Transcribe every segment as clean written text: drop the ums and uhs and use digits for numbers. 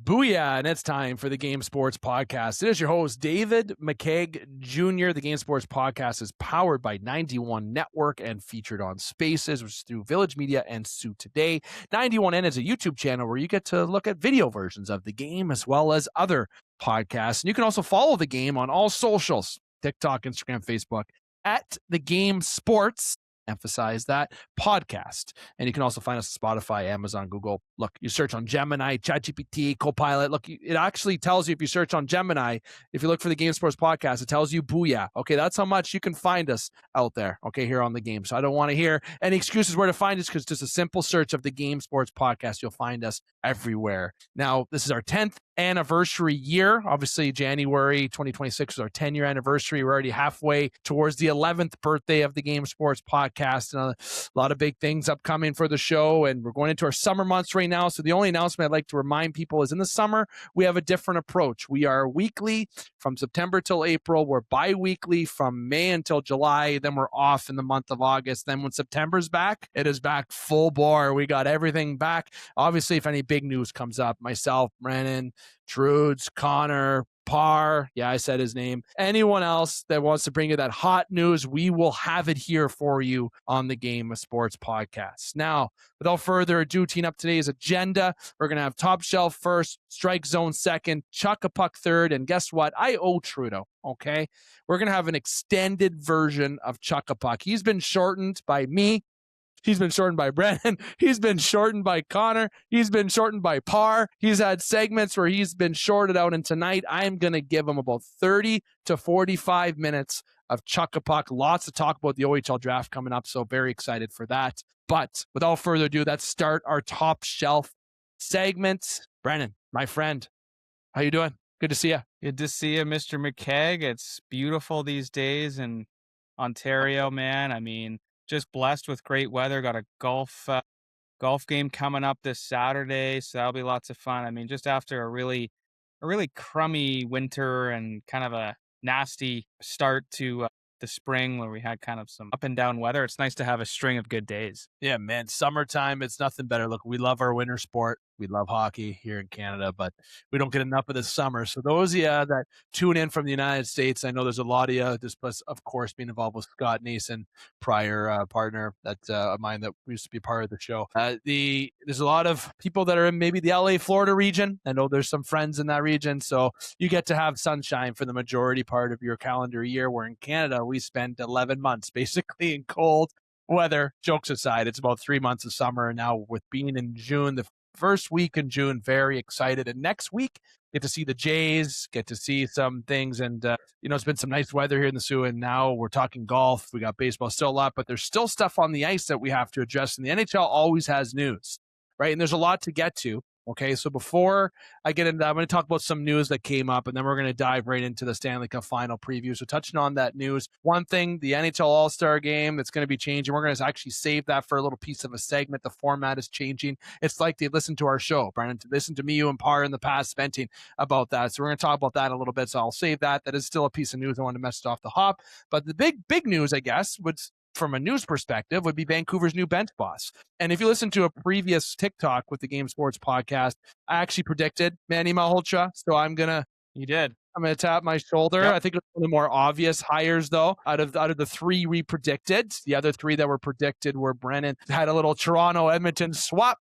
Booyah, and it's time for the Game Sports Podcast. It is your host, David McCaig Jr. The Game Sports Podcast is powered by 91 Network and featured on Spaces, which is through Village Media and Soo Today. 91N is a YouTube channel where you get to look at video versions of the game as well as other podcasts. And you can also follow the game on all socials, TikTok, Instagram, Facebook, at The Game Sports. Emphasize that podcast. And you can also find us on Spotify, Amazon, Google. Look, you search on Gemini, ChatGPT, Copilot. Look, it actually tells you if you search on Gemini, if you look for the Game Sports Podcast, it tells you booyah. Okay, that's how much you can find us out there, okay, here on the game. So I don't want to hear any excuses where to find us because just a simple search of the Game Sports Podcast, you'll find us everywhere. Now, this is our 10th anniversary year. Obviously, January 2026 is our 10-year anniversary. We're already halfway towards the 11th birthday of the Game Sports Podcast, and a lot of big things upcoming for the show, and we're going into our summer months right now. So the only announcement I'd like to remind people is in the summer, we have a different approach. We are weekly from September till April. We're bi-weekly from May until July. Then we're off in the month of August. Then when September's back, it is back full bore. We got everything back. Obviously, if any big news comes up, myself, Brennan, Trudes, Connor, Parr, yeah, I said his name. Anyone else that wants to bring you that hot news, we will have it here for you on the Game of Sports Podcast. Now, without further ado, teeing up today's agenda, we're going to have Top Shelf first, Strike Zone second, Chuck a Puck third, and guess what? I owe Trudeau, okay? We're going to have an extended version of Chuck a Puck. He's been shortened by me. He's been shortened by Brennan. He's been shortened by Connor. He's been shortened by Parr. He's had segments where he's been shorted out. And tonight, I am going to give him about 30 to 45 minutes of Chuck a Puck. Lots to talk about the OHL draft coming up. So very excited for that. But without further ado, let's start our Top Shelf segment. Brennan, my friend, how you doing? Good to see you. Good to see you, Mr. McCaig. It's beautiful these days in Ontario, man. I mean, just blessed with great weather. Got a golf game coming up this Saturday, so that'll be lots of fun. I mean, just after a really crummy winter and kind of a nasty start to the spring where we had kind of some up and down weather, it's nice to have a string of good days. Yeah, man, summertime, it's nothing better. Look, we love our winter sport. We love hockey here in Canada, but we don't get enough of the summer. So those of you that tune in from the United States, I know there's a lot of you, just plus, of course, being involved with Scott Nason, prior partner of mine that used to be part of the show. There's a lot of people that are in maybe the LA, Florida region. I know there's some friends in that region. So you get to have sunshine for the majority part of your calendar year, where in Canada, we spend 11 months basically in cold weather. Jokes aside, it's about 3 months of summer. And now with being in June, the first week in June, very excited. And next week, get to see the Jays, get to see some things. And, it's been some nice weather here in the Soo. And now we're talking golf. We got baseball still a lot, but there's still stuff on the ice that we have to address. And the NHL always has news, right? And there's a lot to get to. Okay, so before I get into that, I'm going to talk about some news that came up, and then we're going to dive right into the Stanley Cup final preview. So touching on that news, one thing, the NHL All-Star Game that's going to be changing. We're going to actually save that for a little piece of a segment. The format is changing. It's like they listen to our show, Brandon, to listen to me, you, and Parr in the past venting about that. So we're going to talk about that a little bit, so I'll save that. That is still a piece of news. I want to mess it off the hop. But the big news, I guess, from a news perspective, would be Vancouver's new bench boss. And if you listen to a previous TikTok with the Game Sports Podcast, I actually predicted Manny Malhotra. So You did. I'm going to tap my shoulder. Yep. I think it's one of the more obvious hires, though, out of the three we predicted. The other three that were predicted were Brennan had a little Toronto-Edmonton swap.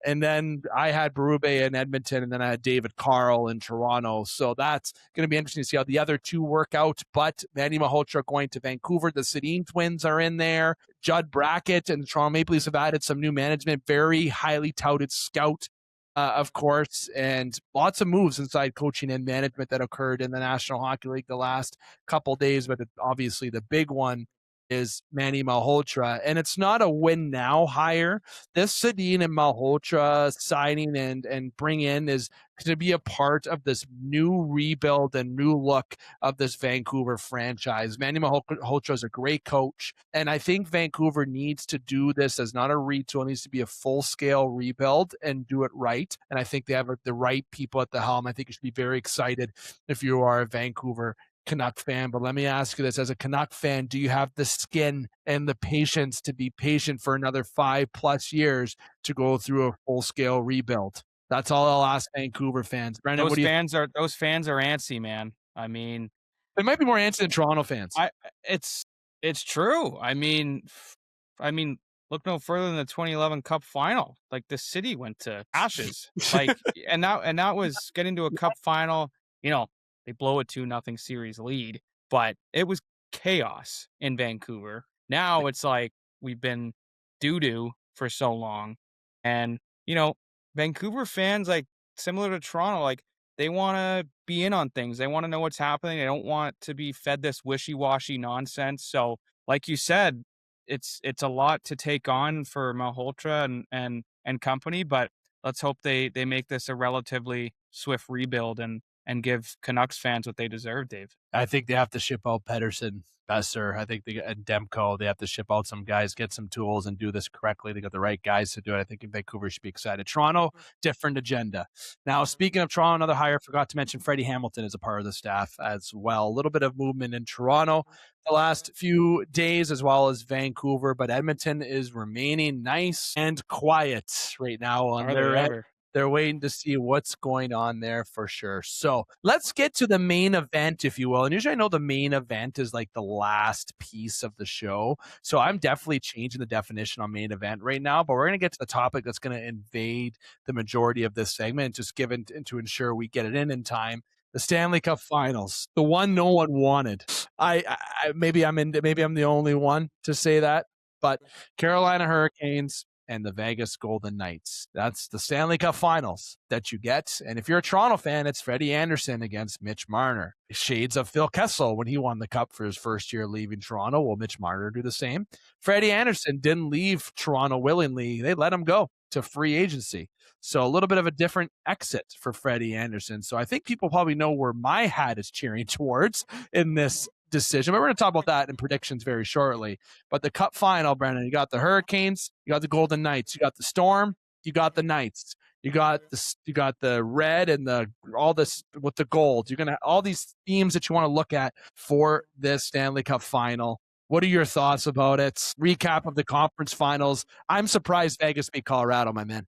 And then I had Berube in Edmonton, and then I had David Carl in Toronto. So that's going to be interesting to see how the other two work out. But Manny Malhotra going to Vancouver. The Sedin twins are in there. Judd Brackett and the Toronto Maple Leafs have added some new management. Very highly touted scout, of course, and lots of moves inside coaching and management that occurred in the National Hockey League the last couple days. But obviously the big one is Manny Malhotra, and it's not a win now hire. This Sedin and Malhotra signing and bring in is going to be a part of this new rebuild and new look of this Vancouver franchise. Manny Malhotra is a great coach, and I think Vancouver needs to do this as not a retool. It needs to be a full-scale rebuild and do it right, and I think they have the right people at the helm. I think you should be very excited if you are a Vancouver Canuck fan. But let me ask you this, as a Canuck fan, do you have the skin and the patience to be patient for another 5+ years to go through a full-scale rebuild? That's all I'll ask Vancouver fans. Brendan, what do you? Those fans are antsy, man. I mean, They might be more antsy than Toronto fans. it's true. I mean, look no further than the 2011 Cup final. Like the city went to ashes. Like, and that was getting to a Cup final. You know, they blow a 2-0 series lead, but it was chaos in Vancouver. Now it's like we've been doo-doo for so long, and you know, Vancouver fans, like similar to Toronto, like they want to be in on things. They want to know what's happening. They don't want to be fed this wishy-washy nonsense. So, like you said, it's a lot to take on for Malhotra and company, but let's hope they make this a relatively swift rebuild and give Canucks fans what they deserve, Dave. I think they have to ship out Pedersen, Besser. I think and Demko. They have to ship out some guys, get some tools, and do this correctly. They got the right guys to do it. I think Vancouver should be excited. Toronto, different agenda. Now, speaking of Toronto, another hire, forgot to mention Freddie Hamilton is a part of the staff as well. A little bit of movement in Toronto the last few days, as well as Vancouver, but Edmonton is remaining nice and quiet right now on their end. They're waiting to see what's going on there for sure. So let's get to the main event, if you will. And usually I know the main event is like the last piece of the show. So I'm definitely changing the definition on main event right now. But we're going to get to the topic that's going to invade the majority of this segment, just given to ensure we get it in time. The Stanley Cup Finals, the one no one wanted. Maybe I'm the only one to say that, but Carolina Hurricanes and the Vegas Golden Knights. That's the Stanley Cup Finals that you get. And if you're a Toronto fan, it's Freddie Anderson against Mitch Marner. Shades of Phil Kessel when he won the Cup for his first year leaving Toronto. Will Mitch Marner do the same? Freddie Anderson didn't leave Toronto willingly. They let him go to free agency. So a little bit of a different exit for Freddie Anderson. So I think people probably know where my hat is cheering towards in this decision. But we're going to talk about that in predictions very shortly. But the Cup final, Brendan, you got the Hurricanes, you got the Golden Knights, you got the Storm, you got the Knights, you got the red and all this with the gold. You're gonna all these themes that you want to look at for this Stanley Cup final. What are your thoughts about it? Recap of the conference finals. I'm surprised Vegas beat Colorado, my man.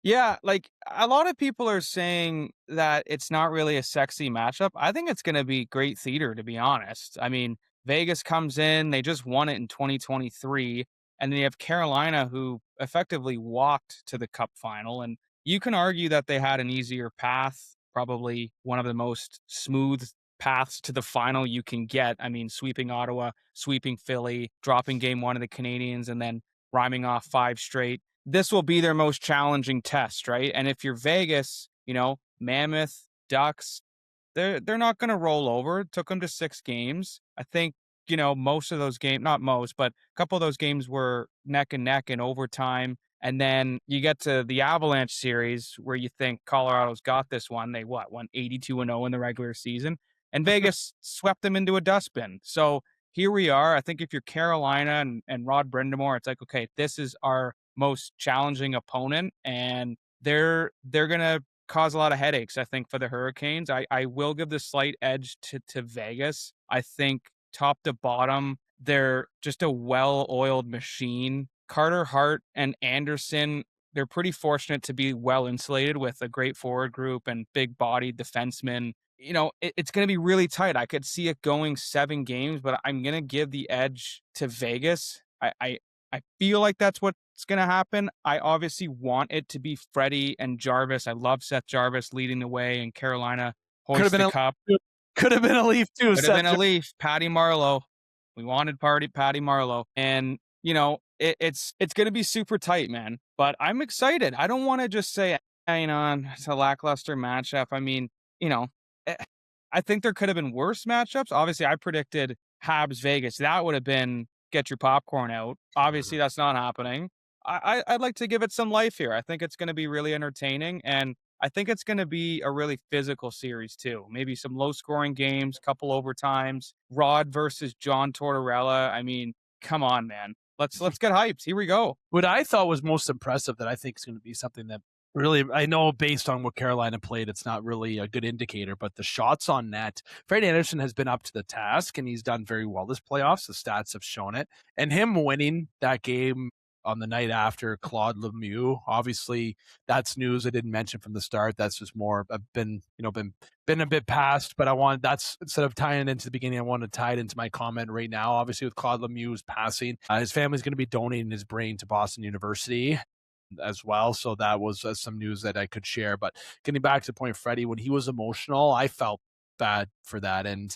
Yeah, like a lot of people are saying that it's not really a sexy matchup. I think it's going to be great theater, to be honest. I mean, Vegas comes in, they just won it in 2023, and then you have Carolina who effectively walked to the Cup final. And you can argue that they had an easier path, probably one of the most smooth paths to the final you can get. I mean, sweeping Ottawa, sweeping Philly, dropping game one of the Canadiens, and then rhyming off 5 straight. This will be their most challenging test, right? And if you're Vegas, you know, Mammoth, Ducks, they're not going to roll over. It took them to 6 games. I think, you know, most of those games, not most, but a couple of those games were neck and neck in overtime. And then you get to the Avalanche series where you think Colorado's got this one. They won 82-0 in the regular season, and Vegas swept them into a dustbin. So here we are. I think if you're Carolina and Rod Brindamore, it's like, okay, this is our most challenging opponent, and they're gonna cause a lot of headaches, I think, for the Hurricanes. I will give the slight edge to Vegas. I think top to bottom, they're just a well-oiled machine. Carter Hart and Anderson, they're pretty fortunate to be well insulated with a great forward group and big-bodied defensemen. You know, it's going to be really tight. I could see it going 7 games, but I'm going to give the edge to Vegas. I feel like that's what's going to happen. I obviously want it to be Freddie and Jarvis. I love Seth Jarvis leading the way, and Carolina hoist the cup. Could have been a Leaf too. Could have been a Leaf. Patty Marleau. We wanted Patty Marleau. And, you know, it's going to be super tight, man. But I'm excited. I don't want to just say, you know, it's a lackluster matchup. I mean, you know, I think there could have been worse matchups. Obviously, I predicted Habs Vegas. That would have been get your popcorn out. Obviously, that's not happening. I'd like to give it some life here. I think it's going to be really entertaining, and I think it's going to be a really physical series too. Maybe some low-scoring games, couple overtimes. Rod versus John Tortorella. I mean, come on, man. Let's get hyped. Here we go. What I thought was most impressive that I think is going to be something that really, I know based on what Carolina played, it's not really a good indicator, but the shots on net, Freddie Anderson has been up to the task, and he's done very well this playoffs. The stats have shown it. And him winning that game on the night after Claude Lemieux. Obviously, that's news I didn't mention from the start. That's just more, I've been a bit past, but that's, instead of tying it into the beginning, I want to tie it into my comment right now. Obviously, with Claude Lemieux's passing, his family's going to be donating his brain to Boston University as well. So that was some news that I could share. But getting back to the point, Freddie, when he was emotional, I felt bad for that. And,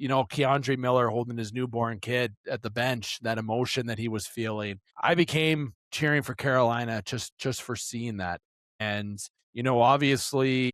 Keandre Miller holding his newborn kid at the bench, that emotion that he was feeling, I became cheering for Carolina just for seeing that. And, obviously,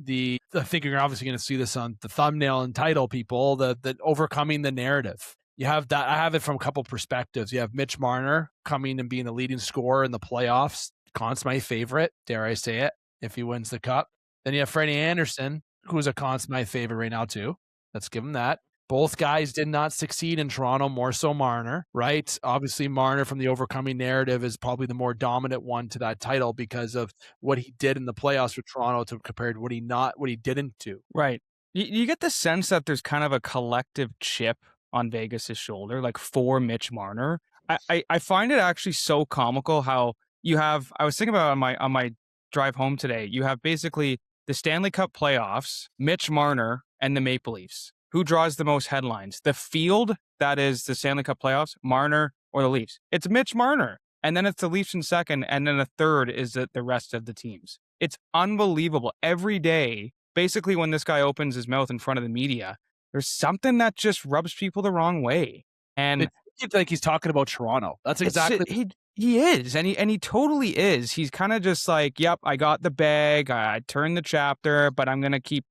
I think you're obviously going to see this on the thumbnail and title, people, the overcoming the narrative. You have that. I have it from a couple perspectives. You have Mitch Marner coming and being the leading scorer in the playoffs. Conn Smythe favorite, dare I say it, if he wins the cup. Then you have Freddie Anderson, who's a Conn Smythe favorite right now too. Let's give him that. Both guys did not succeed in Toronto, more so Marner, right? Obviously, Marner from the overcoming narrative is probably the more dominant one to that title because of what he did in the playoffs with Toronto compared to what he didn't do. Right. You get the sense that there's kind of a collective chip on Vegas's shoulder, like for Mitch Marner. I find it actually so comical how you have, I was thinking about on my drive home today, you have basically the Stanley Cup playoffs, Mitch Marner, and the Maple Leafs. Who draws the most headlines? The field that is the Stanley Cup playoffs, Marner, or the Leafs? It's Mitch Marner. And then it's the Leafs in second, and then a third is the rest of the teams. It's unbelievable. Every day, basically when this guy opens his mouth in front of the media, there's something that just rubs people the wrong way. And it's like he's talking about Toronto. That's exactly he is, and he totally is. He's kind of just like, yep, I got the bag, I turned the chapter, but I'm gonna keep,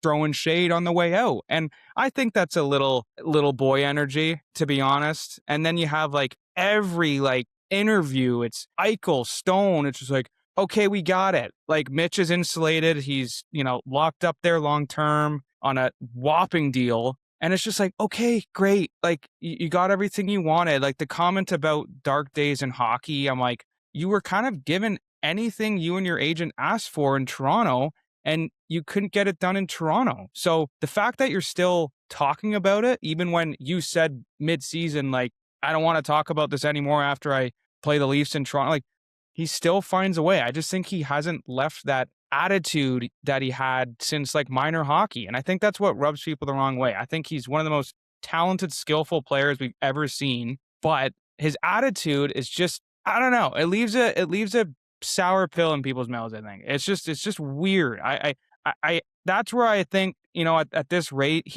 throwing shade on the way out. And I think that's a little boy energy, to be honest. And then you have like every interview, it's Eichel, Stone, it's just like, okay, we got it. Like Mitch is insulated, he's, locked up there long term on a whopping deal. And it's just like, okay, great. Like you got everything you wanted. Like the comment about dark days in hockey, I'm like, you were kind of given anything you and your agent asked for in Toronto, and you couldn't get it done in Toronto. So the fact that you're still talking about it, even when you said mid-season, like, I don't want to talk about this anymore after I play the Leafs in Toronto, like, he still finds a way. I just think he hasn't left that attitude that he had since like minor hockey. And I think that's what rubs people the wrong way. I think he's one of the most talented, skillful players we've ever seen, but his attitude is just, I don't know. It leaves a sour pill in people's mouths. I think it's just weird. I that's where I think, at this rate,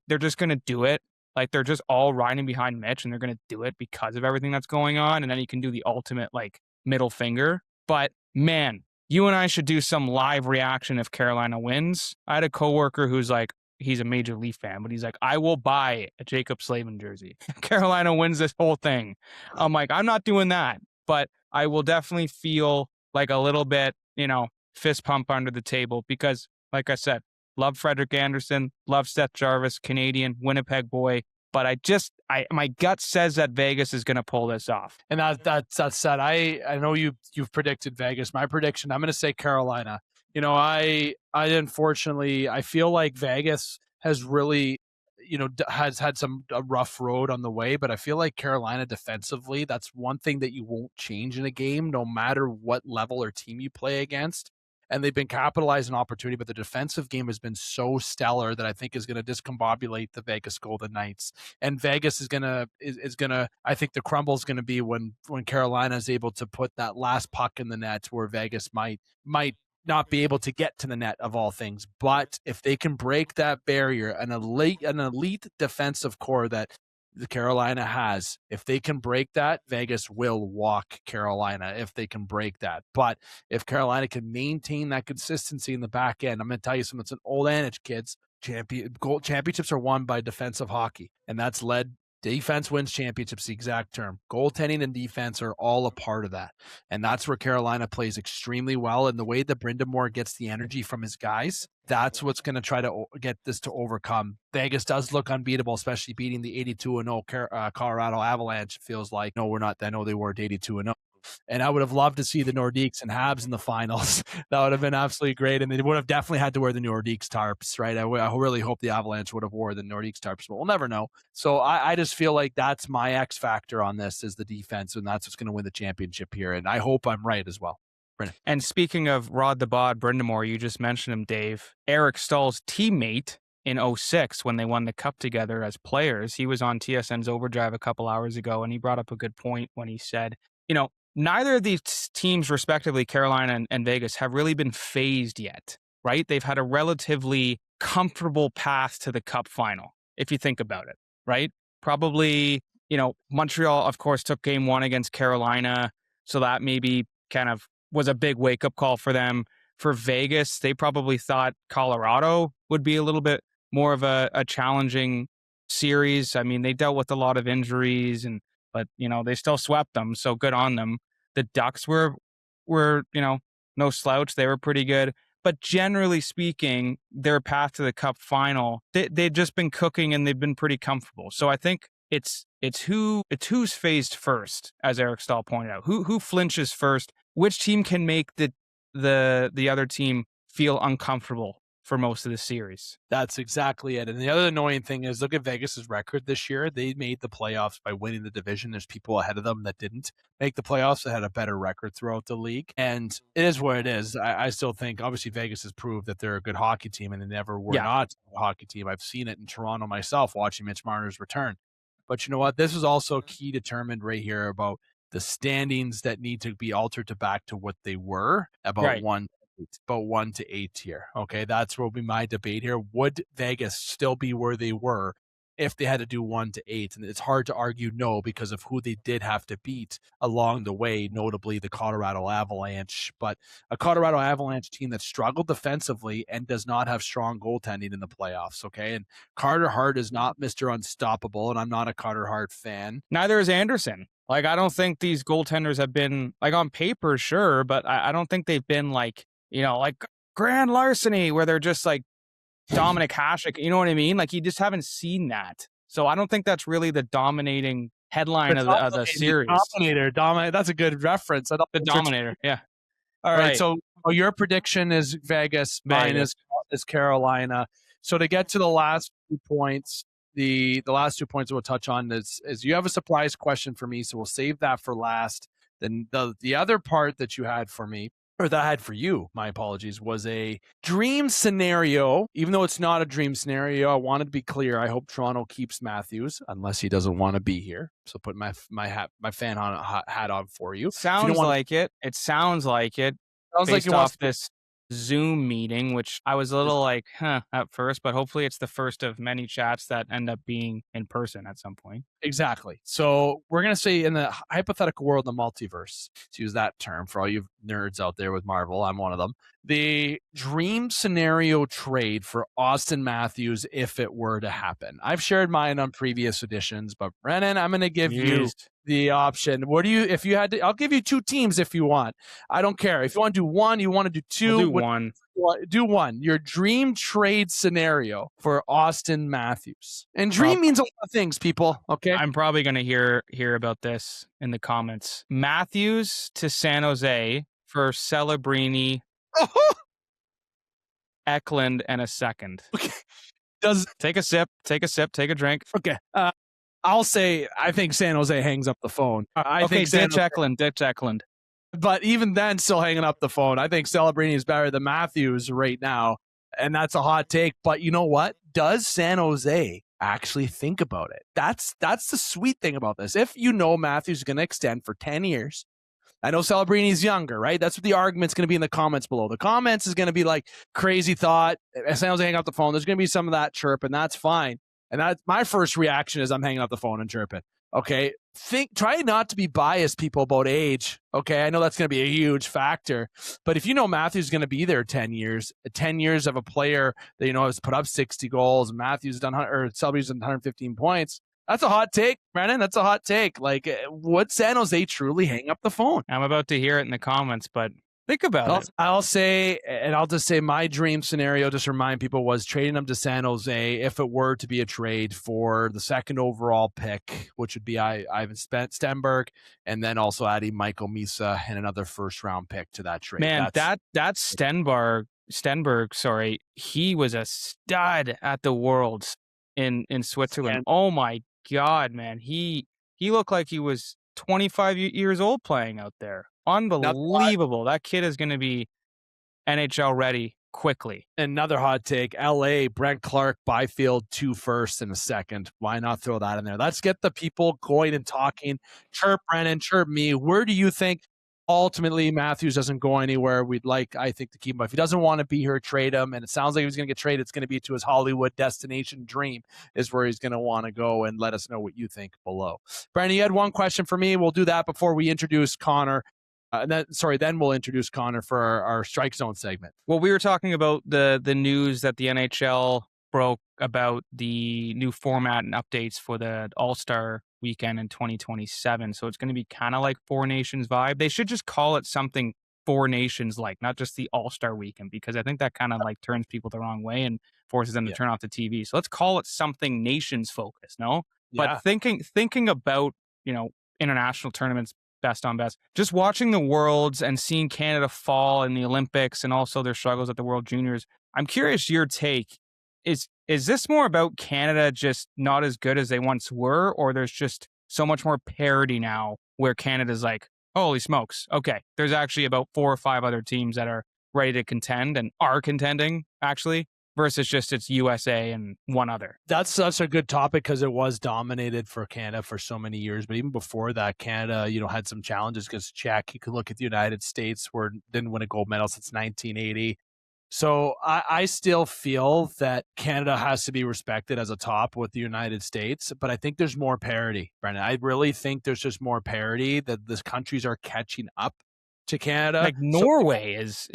they're just going to do it. Like they're just all riding behind Mitch and they're going to do it because of everything that's going on. And then he can do the ultimate middle finger. But man, you and I should do some live reaction if Carolina wins. I had a coworker who's like, he's a major Leaf fan, but he's like, I will buy a Jacob Slavin jersey. Carolina wins this whole thing. I'm like, I'm not doing that, but I will definitely feel like a little bit, fist pump under the table because, like I said, love Frederik Andersen, love Seth Jarvis, Canadian, Winnipeg boy. But my gut says that Vegas is going to pull this off. And that's said. I know you've predicted Vegas. My prediction, I'm going to say Carolina. I unfortunately, I feel like Vegas has really, has had a rough road on the way, but I feel like Carolina defensively, that's one thing that you won't change in a game, no matter what level or team you play against. And they've been capitalizing opportunity, but the defensive game has been so stellar that I think is going to discombobulate the Vegas Golden Knights. And Vegas is going to, I think the crumble is going to be when Carolina is able to put that last puck in the net where Vegas might not be able to get to the net of all things. But if they can break that barrier, an elite defensive core that the Carolina has, if they can break that, Vegas will walk Carolina if they can break that. But if Carolina can maintain that consistency in the back end, I'm going to tell you something. It's an old adage, kids. Championships are won by defensive hockey, and that's led. Defense wins championships, the exact term. Goaltending and defense are all a part of that. And that's where Carolina plays extremely well. And the way that Brendan Moore gets the energy from his guys, that's what's going to try to get this to overcome. Vegas does look unbeatable, especially beating the 82-0 Colorado Avalanche. It feels like, no, we're not. I know they were at 82-0. And I would have loved to see the Nordiques and Habs in the finals. That would have been absolutely great. And they would have definitely had to wear the Nordiques tarps, right? I really hope the Avalanche would have wore the Nordiques tarps, but we'll never know. So I just feel like that's my X factor on this is the defense, and that's what's going to win the championship here. And I hope I'm right as well. Brendan. And speaking of Rod the Bod Brindamore, you just mentioned him, Dave. Eric Stahl's teammate in 2006 when they won the cup together as players. He was on TSN's Overdrive a couple hours ago, and he brought up a good point when he said, neither of these teams, respectively, Carolina and Vegas, have really been phased yet, right? They've had a relatively comfortable path to the cup final, if you think about it, right? Probably, Montreal, of course, took game 1 against Carolina, so that maybe kind of was a big wake-up call for them. For Vegas, they probably thought Colorado would be a little bit more of a challenging series. I mean, they dealt with a lot of injuries, but they still swept them, so good on them. The Ducks were no slouch. They were pretty good. But generally speaking, their path to the cup final, they've just been cooking and they've been pretty comfortable. So I think it's who's phased first, as Eric Stahl pointed out. Who flinches first? Which team can make the other team feel uncomfortable for most of the series? That's exactly it. And the other annoying thing is, look at Vegas's record this year. They made the playoffs by winning the division. There's people ahead of them that didn't make the playoffs that had a better record throughout the league. And it is what it is. I still think, obviously, Vegas has proved that they're a good hockey team, and they never were not a hockey team. I've seen it in Toronto myself, watching Mitch Marner's return. But you know what? This is also key determined right here about the standings that need to be altered back to what they were about 1 to 8 here. Okay, that's what will be my debate here. Would Vegas still be where they were if they had to do 1 to 8? And it's hard to argue no because of who they did have to beat along the way, notably the Colorado Avalanche. But a Colorado Avalanche team that struggled defensively and does not have strong goaltending in the playoffs. Okay, and Carter Hart is not Mr. Unstoppable, and I'm not a Carter Hart fan. Neither is Anderson. Like, I don't think these goaltenders have been, like, on paper, sure, but I don't think they've been like grand larceny where they're just like Dominic Hasek. You know what I mean? Like, you just haven't seen that. So I don't think that's really the dominating headline of the series. Dominator. That's a good reference. The Dominator. Yeah. All right. So your prediction is Vegas. Mine is Carolina. So to get to the last 2 points, the last 2 points we'll touch on is you have a surprise question for me, so we'll save that for last. Then the other part that you had for me, or that I had for you, my apologies, was a dream scenario. Even though it's not a dream scenario, I wanted to be clear. I hope Toronto keeps Matthews, unless he doesn't want to be here. So put my fan hat on for you. Sounds like it. It sounds like it. Sounds like it off this Zoom meeting, which I was a little like, at first, but hopefully it's the first of many chats that end up being in person at some point. Exactly. So we're going to say in the hypothetical world, the multiverse, to use that term for all you nerds out there with Marvel, I'm one of them. The dream scenario trade for Auston Matthews, if it were to happen. I've shared mine on previous editions, but Brennan, I'm going to give you the option. If you had to, I'll give you 2 teams if you want. I don't care. If you want to do 1, you want to do 2. We'll do 1. Do 1. Your dream trade scenario for Auston Matthews. And dream means a lot of things, people. Okay. I'm probably going to hear about this in the comments. Matthews to San Jose for Celebrini, Eklund, and a second. Okay. Take a sip, take a drink. Okay. I'll say I think San Jose hangs up the phone. I think ditch Eklund. But even then, still hanging up the phone. I think Celebrini is better than Matthews right now, and that's a hot take. But you know what? Does San Jose actually think about it? That's the sweet thing about this. If Matthews is going to extend for 10 years, I know Celebrini's younger, right? That's what the argument's going to be in the comments below. The comments is going to be like, crazy thought. San Jose hang up the phone. There's going to be some of that chirp, and that's fine. And that's my first reaction is I'm hanging up the phone and chirping. Okay. Try not to be biased, people, about age. Okay. I know that's going to be a huge factor, but if Matthews is going to be there 10 years of a player that, has put up 60 goals, Matthews done, or Selby's done 115 points. That's a hot take, Brennan. That's a hot take. Like, would San Jose truly hang up the phone? I'm about to hear it in the comments, but Think about it. I'll say, and I'll just say my dream scenario, just to remind people, was trading him to San Jose if it were to be a trade for the second overall pick, which would be Ivan Stenberg, and then also adding Michael Misa and another first-round pick to that trade. Man, that Stenberg, sorry, he was a stud at the Worlds in Switzerland. Oh my God, man. He looked like he was 25 years old playing out there. Unbelievable. That kid is going to be NHL ready quickly. Another hot take, LA, Brent Clark, Byfield, 2 firsts and a second. Why not throw that in there? Let's get the people going and talking. Chirp Brennan, chirp me. Where do you think ultimately Matthews doesn't go anywhere? We'd like, I think, to keep him. If he doesn't want to be here, trade him. And it sounds like he's going to get traded. It's going to be to his Hollywood destination dream is where he's going to want to go, and let us know what you think below. Brennan, you had one question for me. We'll do that before we introduce Connor. Then we'll introduce Connor for our Strike Zone segment. Well, we were talking about the news that the NHL broke about the new format and updates for the All-Star weekend in 2027. So it's going to be kind of like Four Nations vibe. They should just call it something Four Nations like, not just the All-Star weekend, because I think that kind of like turns people the wrong way and forces them to turn off the TV. So let's call it something nations focused, no? Yeah. But thinking about, international tournaments, best on best, just watching the Worlds and seeing Canada fall in the Olympics and also their struggles at the World Juniors, I'm curious your take. Is this more about Canada just not as good as they once were, or there's just so much more parity now where Canada's like, holy smokes, okay, there's actually about 4 or 5 other teams that are ready to contend and are contending, actually, versus just it's USA and one other? That's such a good topic because it was dominated for Canada for so many years. But even before that, Canada, had some challenges against Czech. You could look at the United States, where didn't win a gold medal since 1980. So I still feel that Canada has to be respected as a top with the United States, but I think there's more parity, Brendan. I really think there's just more parity, that the countries are catching up to Canada. Like Norway is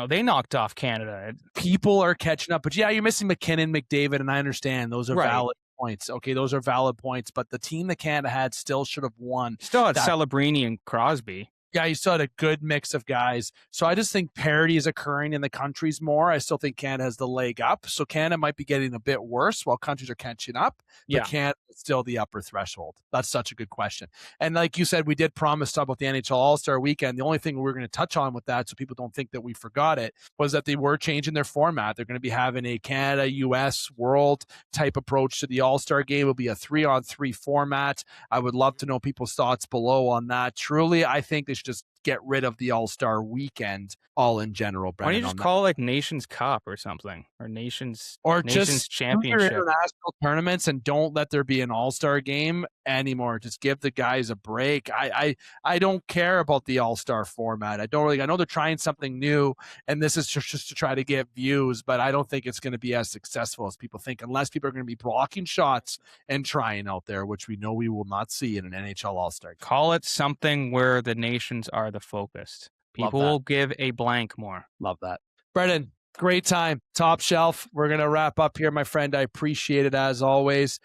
they knocked off Canada. People are catching up, but yeah, you're missing McKinnon, McDavid, and I understand those are valid points. Okay, those are valid points, but the team that Canada had still should have won. Still had Celebrini and Crosby. Yeah, you still had a good mix of guys. So I just think parity is occurring in the countries more. I still think Canada has the leg up. So Canada might be getting a bit worse while countries are catching up. But Canada is still the upper threshold. That's such a good question. And like you said, we did promise to talk about the NHL All-Star Weekend. The only thing we're going to touch on with that, so people don't think that we forgot it, was that they were changing their format. They're going to be having a Canada, US, World type approach to the All-Star game. It'll be a 3-on-3 format. I would love to know people's thoughts below on that. Truly, I think they should just get rid of the All-Star weekend all in general. Brendan, why don't you just call it like Nations Cup or something, or Nations just Championship, international tournaments, and don't let there be an All-Star game anymore. Just give the guys a break. I don't care about the All-Star format. I know they're trying something new, and this is just to try to get views, but I don't think it's going to be as successful as people think, unless people are going to be blocking shots and trying out there, which we know we will not see in an NHL All-Star game. Call it something where the nations are the focused. People will give a blank more. Love that. Brendan, great time. Top shelf. We're going to wrap up here, my friend. I appreciate it as always.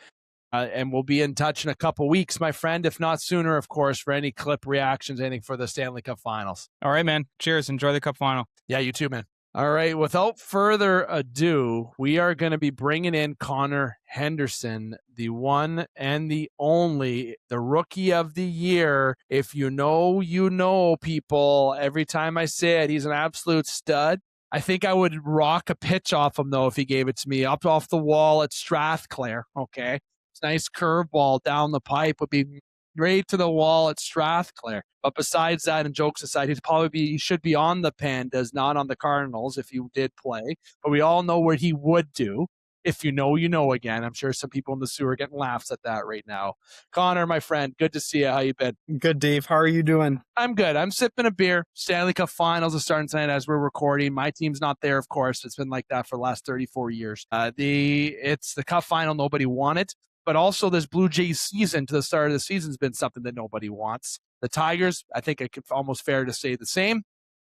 And we'll be in touch in a couple weeks, my friend, if not sooner, of course, for any clip reactions, anything for the Stanley Cup Finals. All right, man. Cheers. Enjoy the Cup Final. Yeah, you too, man. All right. Without further ado, we are going to be bringing in Connor Henderson, the one and the only, the Rookie of the Year. If you know, people. Every time I say it, he's an absolute stud. I think I would rock a pitch off him, though, if he gave it to me. Up off the wall at Strathclyde, okay? It's a nice curveball down the pipe would be right to the wall at Strathclyde. But besides that, and jokes aside, he should be on the Pandas, not on the Cardinals if he did play. But we all know what he would do. If you know again. I'm sure some people in the Soo are getting laughs at that right now. Connor, my friend, good to see you. How you been? Good, Dave. How are you doing? I'm good. I'm sipping a beer. Stanley Cup Finals are starting tonight as we're recording. My team's not there, of course. It's been like that for the last 34 years. It's the Cup Final nobody wanted. But also this Blue Jays season to the start of the season has been something that nobody wants. The Tigers, I think it's almost fair to say the same.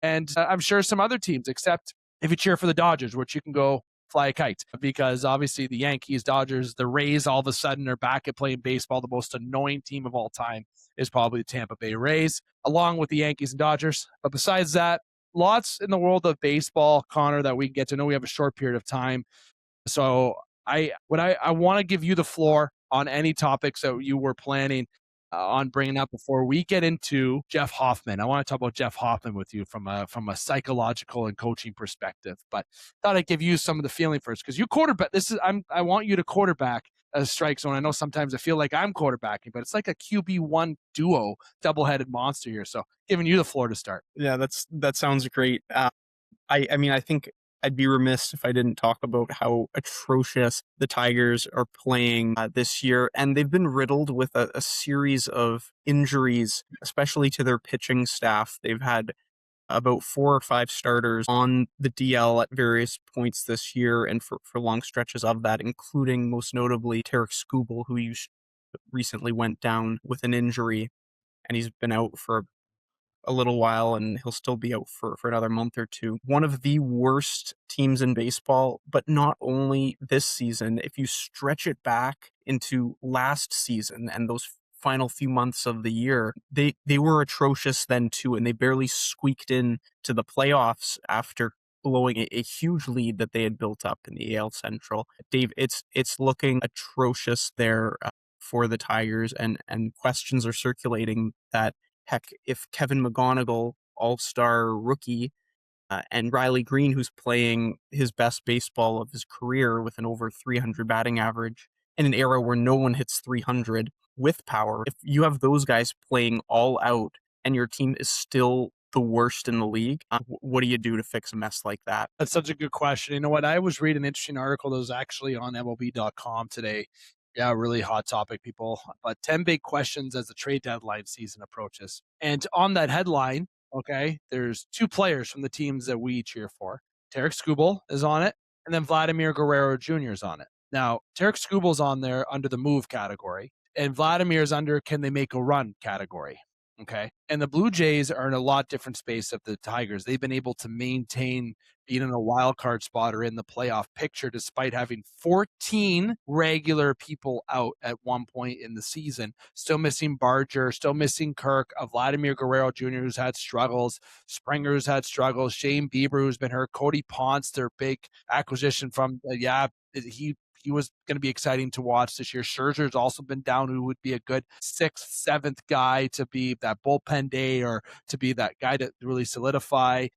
And I'm sure some other teams, except if you cheer for the Dodgers, which you can go fly a kite, because obviously the Yankees, Dodgers, the Rays all of a sudden are back at playing baseball. The most annoying team of all time is probably the Tampa Bay Rays, along with the Yankees and Dodgers. But besides that, lots in the world of baseball, Connor, that we get to know. We have a short period of time. So I want to give you the floor on any topics that you were planning on bringing up before we get into Jeff Hoffman. I want to talk about Jeff Hoffman with you from a psychological and coaching perspective. But thought I'd give you some of the feeling first, because you quarterback. I want you to quarterback a strike zone. I know sometimes I feel like I'm quarterbacking, but it's like a QB1 duo, double-headed monster here. So giving you the floor to start. Yeah, that sounds great. I mean, I think I'd be remiss if I didn't talk about how atrocious the Tigers are playing this year. And they've been riddled with a series of injuries, especially to their pitching staff. They've had about 4 or 5 starters on the DL at various points this year and for long stretches of that, including most notably Tarek Skubal, who recently went down with an injury, and he's been out for a little while, and he'll still be out for another month or two. One of the worst teams in baseball, but not only this season. If you stretch it back into last season and those final few months of the year, they were atrocious then too, and they barely squeaked in to the playoffs after blowing a huge lead that they had built up in the AL Central. Dave, it's looking atrocious there for the Tigers, and questions are circulating that, heck, if Kevin McGonigal, all-star rookie, and Riley Green, who's playing his best baseball of his career with an over 300 batting average in an era where no one hits 300 with power, if you have those guys playing all out and your team is still the worst in the league, what do you do to fix a mess like that? That's such a good question. You know what? I was reading an interesting article that was actually on MLB.com today. Yeah, really hot topic, people. But 10 big questions as the trade deadline season approaches. And on that headline, okay, there's 2 players from the teams that we cheer for. Tarek Skubal is on it, and then Vladimir Guerrero Jr. is on it. Now, Tarek Skubal's on there under the move category, and Vladimir's under can they make a run category. Okay. And the Blue Jays are in a lot different space of the Tigers. They've been able to maintain being in a wild card spot or in the playoff picture despite having 14 regular people out at one point in the season. Still missing Barger, still missing Kirk, Vladimir Guerrero Jr., who's had struggles, Springer's had struggles, Shane Bieber, who's been hurt, Cody Ponce, their big acquisition from, he was going to be exciting to watch this year. Scherzer's also been down, who would be a good 6th, 7th guy to be that bullpen day or to be that guy to really solidify.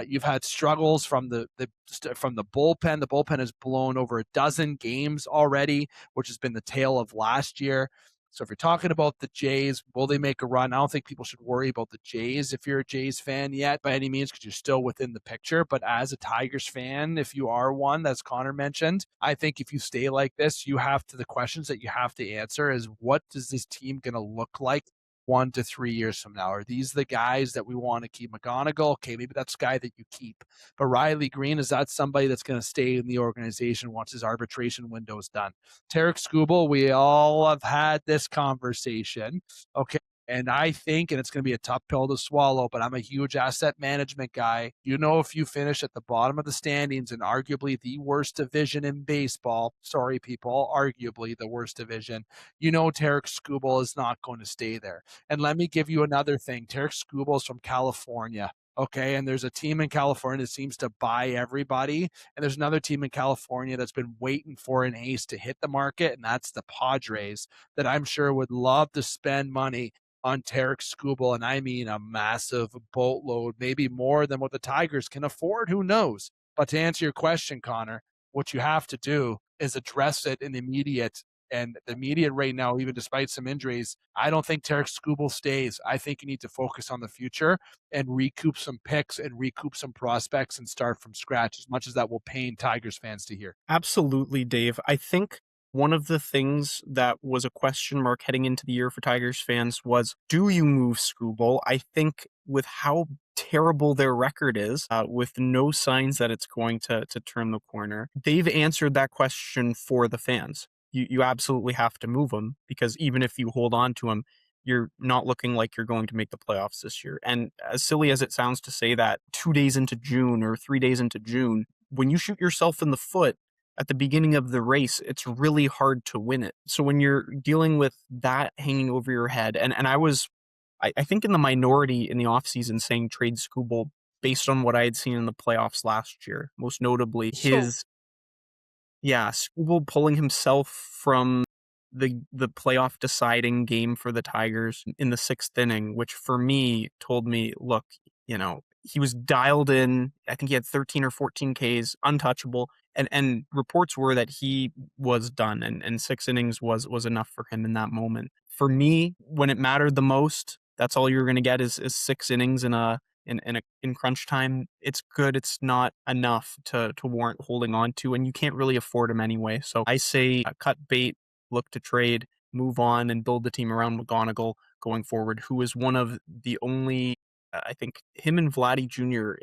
You've had struggles from the bullpen. The bullpen has blown over a dozen games already, which has been the tale of last year. So if you're talking about the Jays, will they make a run? I don't think people should worry about the Jays if you're a Jays fan yet by any means, because you're still within the picture. But as a Tigers fan, if you are one, as Connor mentioned, I think if you stay like this, the questions that you have to answer is, what does this team going to look like 1 to 3 years from now? Are these the guys that we want to keep? McGonigal, okay, maybe that's the guy that you keep. But Riley Green, is that somebody that's going to stay in the organization once his arbitration window is done? Tarek Skubal, we all have had this conversation, okay? And I think, and it's going to be a tough pill to swallow, but I'm a huge asset management guy. You know, if you finish at the bottom of the standings in arguably the worst division in baseball, sorry, people, arguably the worst division, you know Tarek Skubal is not going to stay there. And let me give you another thing. Tarek Skubal is from California. Okay, and there's a team in California that seems to buy everybody, and there's another team in California that's been waiting for an ace to hit the market, and that's the Padres, that I'm sure would love to spend money on Tarek Skubal, and I mean a massive boatload, maybe more than what the Tigers can afford. Who knows? But to answer your question, Connor, what you have to do is address it in the immediate. And the immediate right now, even despite some injuries, I don't think Tarek Skubal stays. I think you need to focus on the future and recoup some picks and recoup some prospects and start from scratch, as much as that will pain Tigers fans to hear. Absolutely, Dave. I think one of the things that was a question mark heading into the year for Tigers fans was, do you move Skubal? I think with how terrible their record is, with no signs that it's going to turn the corner, they've answered that question for the fans. You absolutely have to move him, because even if you hold on to him, you're not looking like you're going to make the playoffs this year. And as silly as it sounds to say that 2 days into June or 3 days into June, when you shoot yourself in the foot at the beginning of the race, it's really hard to win it. So when you're dealing with that hanging over your head, and I think in the minority in the offseason saying trade Skubal based on what I had seen in the playoffs last year, most notably Skubal pulling himself from the playoff deciding game for the Tigers in the 6th inning, which for me told me, look, he was dialed in. I think he had 13 or 14 Ks, untouchable. And reports were that he was done, and 6 innings was enough for him in that moment. For me, when it mattered the most, that's all you're going to get is 6 innings in crunch time. It's good. It's not enough to warrant holding on to, and you can't really afford him anyway. So I say cut bait, look to trade, move on, and build the team around McGonigal going forward, who is one of the only. I think him and Vladdy Jr.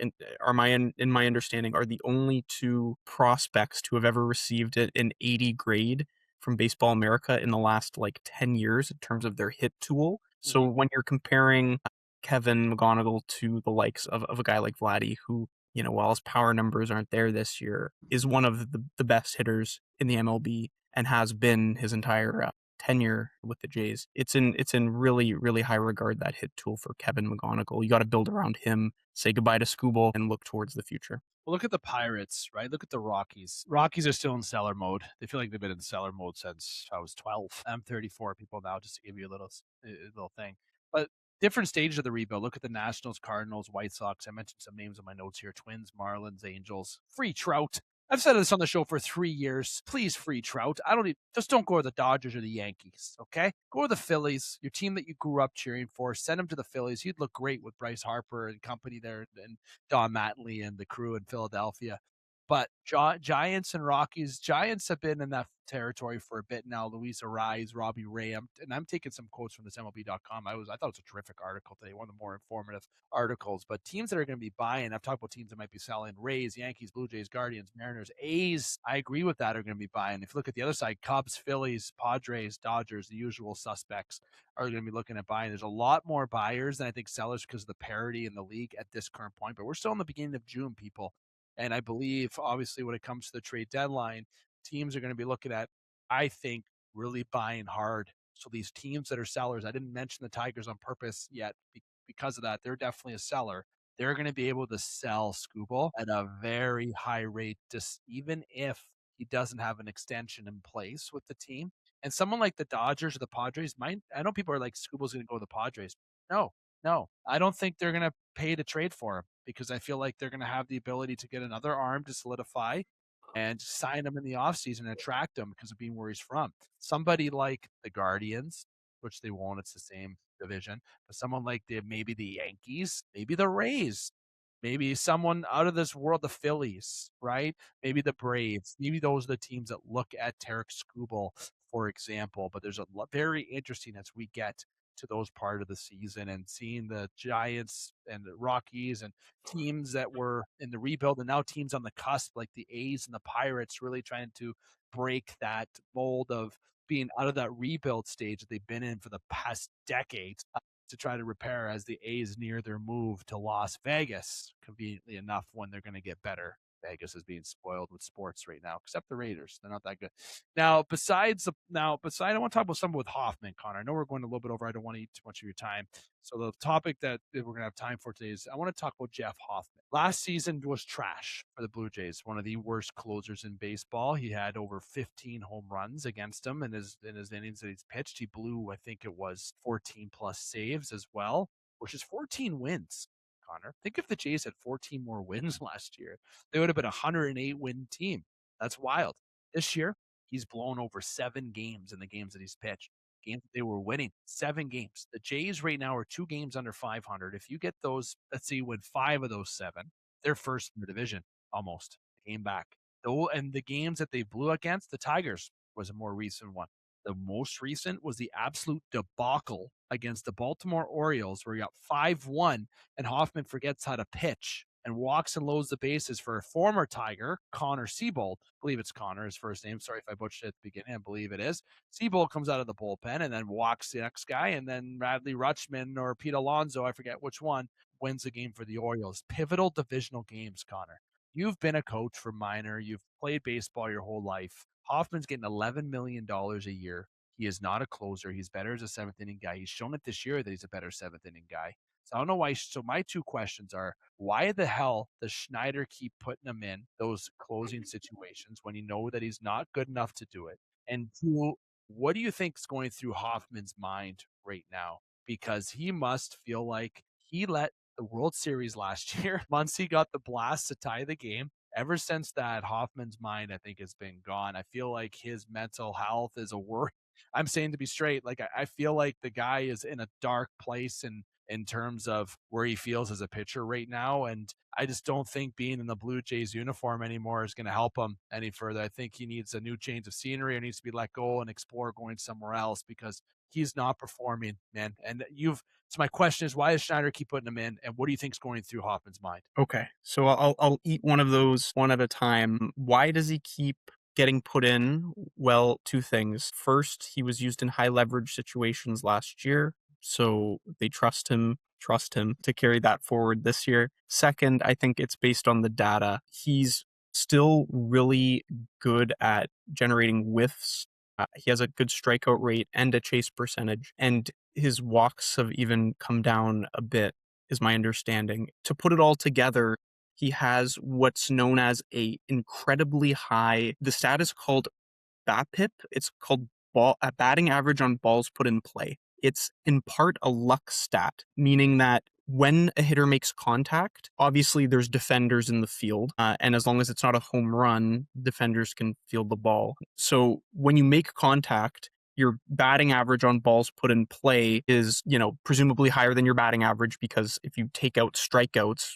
In my understanding, are the only two prospects to have ever received an 80 grade from Baseball America in the last 10 years in terms of their hit tool. So when you're comparing Kevin McGonigal to the likes of a guy like Vladdy, who, while his power numbers aren't there this year, is one of the best hitters in the MLB and has been his entire tenure with the Jays. It's in really, really high regard, that hit tool for Kevin McGonigal. You got to build around him, say goodbye to Skubal, and look towards the future. Well, look at the Pirates, right? Look at the Rockies. Rockies are still in seller mode. They feel like they've been in seller mode since I was 12. I'm 34 people now, just to give you a little thing. But different stages of the rebuild. Look at the Nationals, Cardinals, White Sox. I mentioned some names on my notes here. Twins, Marlins, Angels. Free Trout. I've said this on the show for 3 years. Please, free Trout. Just don't go to the Dodgers or the Yankees, okay? Go to the Phillies, your team that you grew up cheering for. Send him to the Phillies. He'd look great with Bryce Harper and company there, and Don Mattingly and the crew in Philadelphia. But Giants and Rockies, Giants have been in that territory for a bit now. Luis Ariz, Robbie Ray, and I'm taking some quotes from this MLB.com. I thought it was a terrific article today, one of the more informative articles. But teams that are going to be buying, I've talked about teams that might be selling: Rays, Yankees, Blue Jays, Guardians, Mariners, A's. I agree with that, are going to be buying. If you look at the other side, Cubs, Phillies, Padres, Dodgers, the usual suspects are going to be looking at buying. There's a lot more buyers than I think sellers because of the parity in the league at this current point. But we're still in the beginning of June, people. And I believe, obviously, when it comes to the trade deadline, teams are going to be looking at, I think, really buying hard. So these teams that are sellers, I didn't mention the Tigers on purpose yet because of that. They're definitely a seller. They're going to be able to sell Skubal at a very high rate, just even if he doesn't have an extension in place with the team. And someone like the Dodgers or the Padres I know people are like, Skubal's going to go to the Padres. No, I don't think they're going to pay to trade for him, because I feel like they're going to have the ability to get another arm to solidify and sign him in the offseason and attract him because of being where he's from. Somebody like the Guardians, which they won't, it's the same division, but someone like maybe the Yankees, maybe the Rays, maybe someone out of this world, the Phillies, right? Maybe the Braves. Maybe those are the teams that look at Tarek Skubal, for example. But there's very interesting as we get to those part of the season and seeing the Giants and the Rockies and teams that were in the rebuild and now teams on the cusp like the A's and the Pirates really trying to break that mold of being out of that rebuild stage that they've been in for the past decades to try to repair as the A's near their move to Las Vegas, conveniently enough, when they're going to get better. Vegas is being spoiled with sports right now, except the Raiders. They're not that good. Now, I want to talk about something with Hoffman, Connor. I know we're going a little bit over. I don't want to eat too much of your time. So the topic that we're going to have time for today is I want to talk about Jeff Hoffman. Last season was trash for the Blue Jays, one of the worst closers in baseball. He had over 15 home runs against him in his innings that he's pitched. He blew, I think it was 14 plus saves as well, which is 14 wins. Connor, think if the Jays had 14 more wins last year, they would have been a 108 win team. That's wild. This year, he's blown over 7 games in the games that he's pitched. Games they were winning, 7 games. The Jays right now are 2 games under 500. If you get those, let's see, win 5 of those 7, they're first in the division almost. Came back. And the games that they blew against, the Tigers was a more recent one. The most recent was the absolute debacle against the Baltimore Orioles, where he got 5-1, and Hoffman forgets how to pitch and walks and loads the bases for a former Tiger, Connor Seabold. I believe it's Connor, his first name. Sorry if I butchered it at the beginning. I believe it is. Seabold comes out of the bullpen and then walks the next guy, and then Radley Rutschman or Pete Alonso, I forget which one, wins the game for the Orioles. Pivotal divisional games, Connor. You've been a coach for minor. You've played baseball your whole life. Hoffman's getting $11 million a year. He is not a closer. He's better as a 7th inning guy. He's shown it this year that he's a better 7th inning guy. So I don't know why. So my two questions are, why the hell does Schneider keep putting him in those closing situations when you know that he's not good enough to do it? And two, what do you think is going through Hoffman's mind right now? Because he must feel like he let the World Series last year, once he got the blast to tie the game, ever since that, Hoffman's mind, I think, has been gone. I feel like his mental health is a worry. I'm saying, to be straight, like I feel like the guy is in a dark place in terms of where he feels as a pitcher right now. And I just don't think being in the Blue Jays uniform anymore is going to help him any further. I think he needs a new change of scenery, or needs to be let go and explore going somewhere else, because he's not performing, man. And so my question is, why does Schneider keep putting him in? And what do you think is going through Hoffman's mind? Okay, so I'll eat one of those one at a time. Why does he keep getting put in? Well, two things. First, he was used in high leverage situations last year, so they trust him to carry that forward this year. Second, I think it's based on the data. He's still really good at generating whiffs. He has a good strikeout rate and a chase percentage, and his walks have even come down a bit, is my understanding. To put it all together, he has what's known as a incredibly high, the stat is called BAPIP. It's called a batting average on balls put in play. It's in part a luck stat, meaning that when a hitter makes contact, obviously there's defenders in the field, and as long as it's not a home run, defenders can field the ball. So when you make contact, your batting average on balls put in play is, presumably higher than your batting average, because if you take out strikeouts,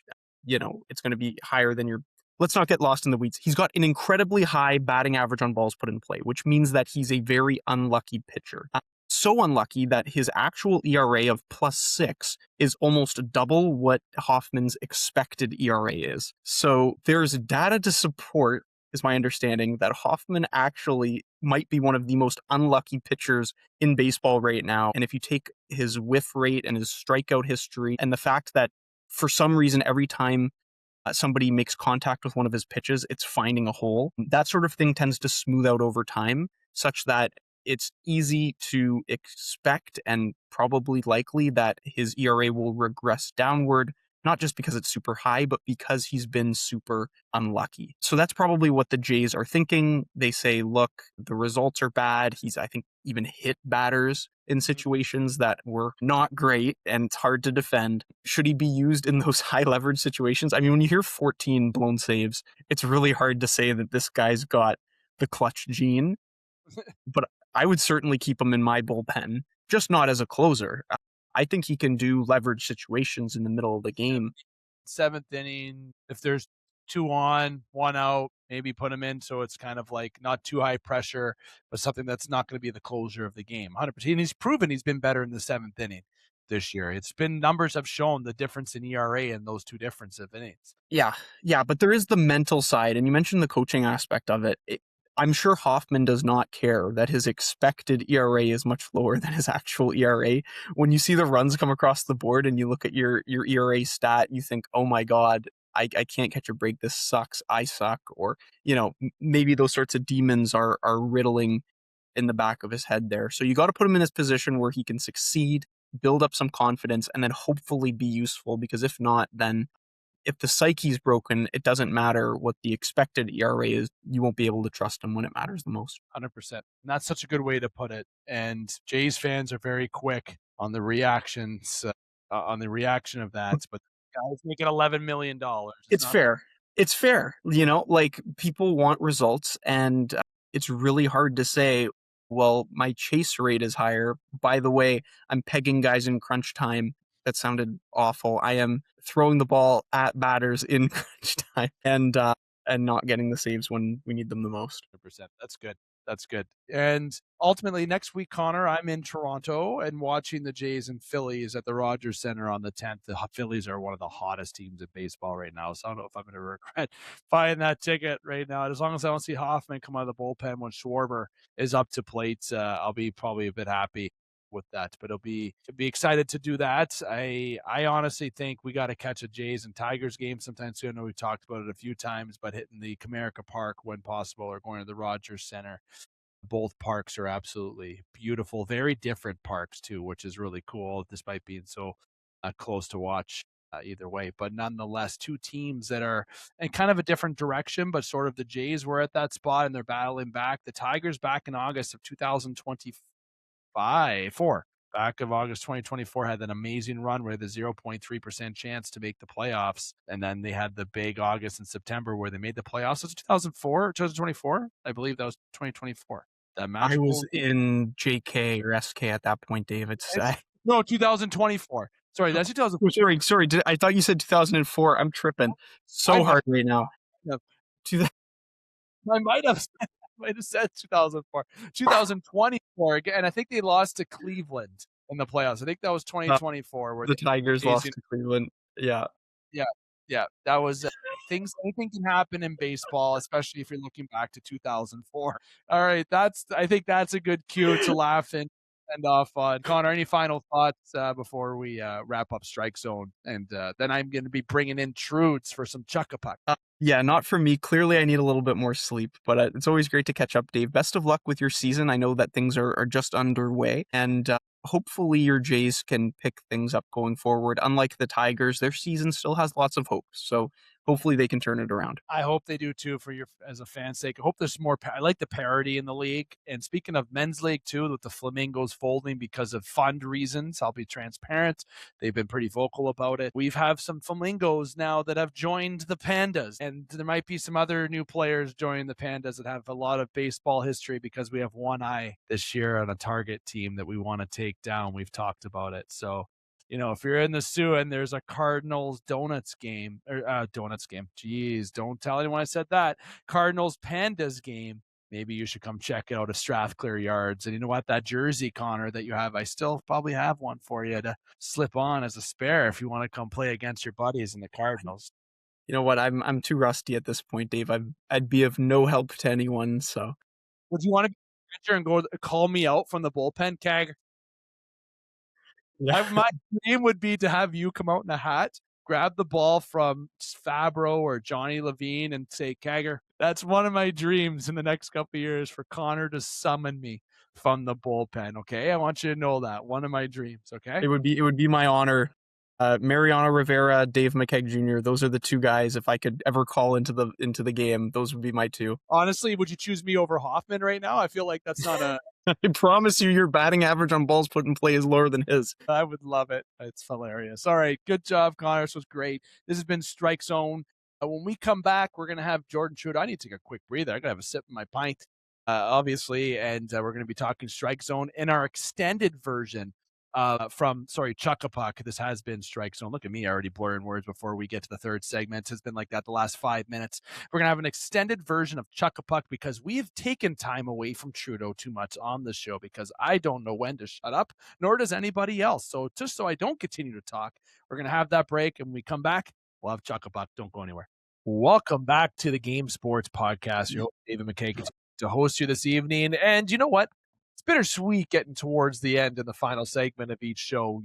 it's going to be higher than your. Let's not get lost in the weeds. He's got an incredibly high batting average on balls put in play, which means that he's a very unlucky pitcher. So unlucky that his actual ERA of +6 is almost double what Hoffman's expected ERA is. So there's data to support, is my understanding, that Hoffman actually might be one of the most unlucky pitchers in baseball right now. And if you take his whiff rate and his strikeout history, and the fact that for some reason every time somebody makes contact with one of his pitches, it's finding a hole, that sort of thing tends to smooth out over time, such that it's easy to expect and probably likely that his ERA will regress downward, not just because it's super high, but because he's been super unlucky. So that's probably what the Jays are thinking. They say, look, the results are bad. He's, I think, even hit batters in situations that were not great, and it's hard to defend. Should he be used in those high leverage situations? I mean, when you hear 14 blown saves, it's really hard to say that this guy's got the clutch gene, but I would certainly keep him in my bullpen, just not as a closer. I think he can do leverage situations in the middle of the game. Seventh inning, if there's 2 on, 1 out, maybe put him in so it's kind of like not too high pressure, but something that's not going to be the closure of the game. 100%. And he's proven he's been better in the 7th inning this year. It's been, numbers have shown the difference in ERA in those two different innings. Yeah, but there is the mental side, and you mentioned the coaching aspect of it. I'm sure Hoffman does not care that his expected ERA is much lower than his actual ERA. When you see the runs come across the board and you look at your ERA stat, you think, oh my God, I can't catch a break. This sucks. I suck. Or, maybe those sorts of demons are riddling in the back of his head there. So you got to put him in this position where he can succeed, build up some confidence, and then hopefully be useful, because if not, then if the psyche's broken, it doesn't matter what the expected ERA is. You won't be able to trust him when it matters the most. 100%. And that's such a good way to put it. And Jays fans are very quick on the reactions, on the reaction of that. But the guy's making $11 million. It's fair. It's fair. Like, people want results, and it's really hard to say, well, my chase rate is higher. By the way, I'm pegging guys in crunch time. That sounded awful. I am throwing the ball at batters in crunch time and not getting the saves when we need them the most. 100%. That's good. That's good. And ultimately, next week, Connor, I'm in Toronto and watching the Jays and Phillies at the Rogers Center on the 10th. The Phillies are one of the hottest teams in baseball right now, so I don't know if I'm going to regret buying that ticket right now. As long as I don't see Hoffman come out of the bullpen when Schwarber is up to plate, I'll be probably a bit happy with that, but it'll be excited to do that. I honestly think we got to catch a Jays and Tigers game sometime soon. I know we've talked about it a few times, but hitting the Comerica Park when possible, or going to the Rogers Center. Both parks are absolutely beautiful, very different parks too, which is really cool, despite being so close to watch either way. But nonetheless, two teams that are in kind of a different direction, but sort of the Jays were at that spot and they're battling back. The Tigers back in August of 2024, back of August 2024, had an amazing run where the 0.3% chance to make the playoffs. And then they had the big August and September where they made the playoffs. Was it 2004 or 2024? I believe that was 2024. That I was in JK or SK at that point, David. No, 2024. Sorry, that's 2004. Sorry. I thought you said 2004. I'm tripping so hard right now. Yep. 2000. I might have said 2004. 2024 again, and I think they lost to Cleveland in the playoffs. I think that was 2024 where the Tigers lost to Cleveland. Yeah. That was anything can happen in baseball, especially if you're looking back to 2004. All right, I think that's a good cue to laugh and end off on. Connor, any final thoughts before we wrap up Strike Zone? And then I'm going to be bringing in Trudes for some Chuck-a-Puck. Yeah, not for me. Clearly, I need a little bit more sleep, but it's always great to catch up, Dave. Best of luck with your season. I know that things are just underway, and hopefully your Jays can pick things up going forward. Unlike the Tigers, their season still has lots of hope, so hopefully they can turn it around. I hope they do too, as a fan's sake. I hope there's more. I like the parity in the league. And speaking of men's league too, with the Flamingos folding because of fund reasons, I'll be transparent. They've been pretty vocal about it. We have some Flamingos now that have joined the Pandas, and there might be some other new players joining the Pandas that have a lot of baseball history because we have one eye this year on a target team that we want to take down. We've talked about it. So, if you're in the Soo and there's a Cardinals Donuts game, geez, don't tell anyone I said that. Cardinals Pandas game, maybe you should come check it out at Strathclyde Yards. And you know what? That jersey, Connor, that you have, I still probably have one for you to slip on as a spare if you want to come play against your buddies in the Cardinals. You know what? I'm too rusty at this point, Dave. I'd be of no help to anyone. So, would you want to be a pitcher and go call me out from the bullpen, Kag? Yeah. My dream would be to have you come out in a hat, grab the ball from Fabro or Johnny Levine and say, Kagger, that's one of my dreams in the next couple of years for Connor to summon me from the bullpen. Okay. I want you to know that. One of my dreams. Okay. It would be my honor. Mariano Rivera, Dave McCaig Jr. Those are the two guys. If I could ever call into the game, those would be my two. Honestly, would you choose me over Hoffman right now? I feel like that's not a. I promise you, your batting average on balls put in play is lower than his. I would love it. It's hilarious. All right. Good job, Connor. This was great. This has been Strike Zone. When we come back, we're going to have Jordan Trudeau. I need to take a quick breather. I got to have a sip of my pint, obviously. And we're going to be talking Strike Zone in our extended version from Chuck-a-Puck. This has been Strike Zone. Look at me already blurring words before we get to the third segment. It's been like that the last 5 minutes. We're going to have an extended version of Chuck-a-Puck because we've taken time away from Trudeau too much on the show because I don't know when to shut up, nor does anybody else. So just so I don't continue to talk, we're going to have that break. And when we come back, we'll have Chuck-a-Puck. Don't go anywhere. Welcome back to the Game Sports Podcast. Your host, David McCaig, to host you this evening. And you know what? It's bittersweet getting towards the end in the final segment of each show.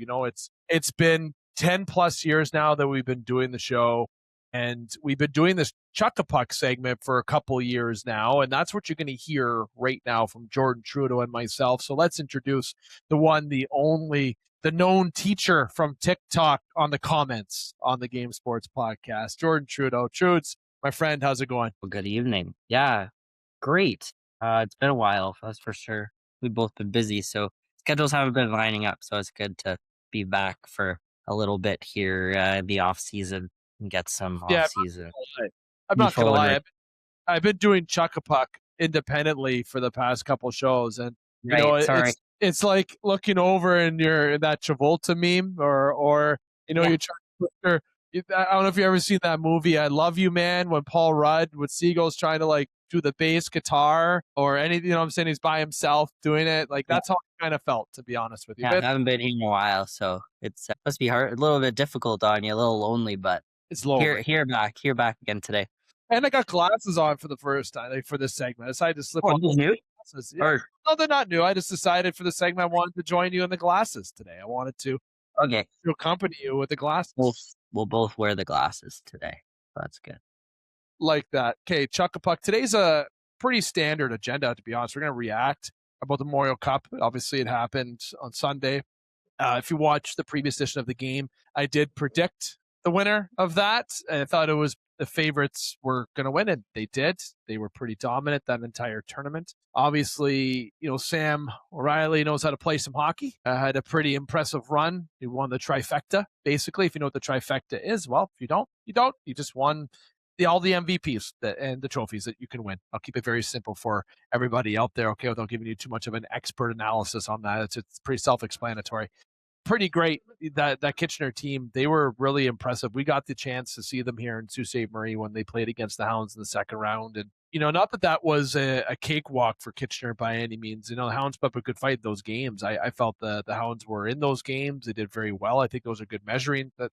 It's been 10 plus years now that we've been doing the show, and we've been doing this Chuck-a-Puck segment for a couple years now, and that's what you're going to hear right now from Jordan Trudeau and myself. So let's introduce the one, the only, the known teacher from TikTok on the comments on the Game Sports Podcast, Jordan Trudeau. Trudes, my friend, how's it going? Well, good evening. Yeah, great. It's been a while, that's for sure. We've both been busy, so schedules haven't been lining up. So it's good to be back for a little bit here in the off season and get some off season. I'm not gonna lie. I've been doing Chuck-a-Puck independently for the past couple shows, and it's like looking over and you're in that Travolta meme, or you're trying to. I don't know if you ever seen that movie, I Love You, Man, when Paul Rudd with Seagull's trying to do the bass guitar or anything, what I'm saying? He's by himself doing it. That's how I kind of felt, to be honest with you. Yeah, I haven't been here in a while, so it's must be hard, a little bit difficult on you, a little lonely, but it's lonely. Here back again today. And I got glasses on for the first time for this segment. I decided to slip on those new glasses. Yeah. No, they're not new. I just decided for the segment I wanted to join you in the glasses today. I wanted to accompany you with the glasses. We'll both wear the glasses today. That's good. Like that. Okay, Chuck-a-Puck. Today's a pretty standard agenda, to be honest. We're going to react about the Memorial Cup. Obviously, it happened on Sunday. If you watch the previous edition of the game, I did predict the winner of that. I thought it was the favorites were going to win, and they did. They were pretty dominant that entire tournament. Obviously, Sam O'Reilly knows how to play some hockey. Had a pretty impressive run. He won the trifecta, basically. If you know what the trifecta is, well, if you don't, you don't. You just won all the MVPs and the trophies that you can win. I'll keep it very simple for everybody out there, okay, without giving you too much of an expert analysis on that. It's pretty self-explanatory. Pretty great. That Kitchener team, they were really impressive. We got the chance to see them here in Sault Ste. Marie when they played against the Hounds in the second round. And, not that was a cakewalk for Kitchener by any means. The Hounds put up a good fight in those games. I felt the Hounds were in those games. They did very well. I think those are good measuring that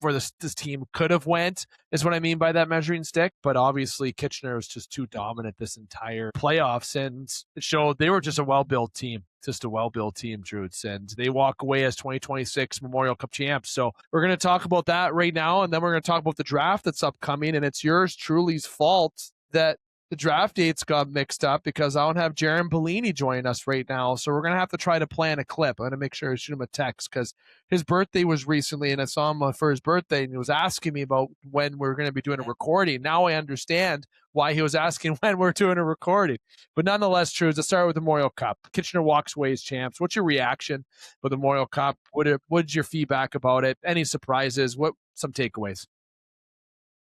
where this team could have went is what I mean by that measuring stick. But obviously Kitchener was just too dominant this entire playoffs, and it showed they were just a well-built team, Trudes, and they walk away as 2026 Memorial Cup champs. So we're going to talk about that right now, and then we're going to talk about the draft that's upcoming, and it's yours truly's fault that the draft dates got mixed up because I don't have Jaron Bellini joining us right now. So we're going to have to try to plan a clip. I'm going to make sure I shoot him a text because his birthday was recently and I saw him for his birthday and he was asking me about when we're going to be doing a recording. Now I understand why he was asking when we're doing a recording. But nonetheless, true, let's start with the Memorial Cup. Kitchener walks away as champs. What's your reaction with the Memorial Cup? What's your feedback about it? Any surprises? What some takeaways?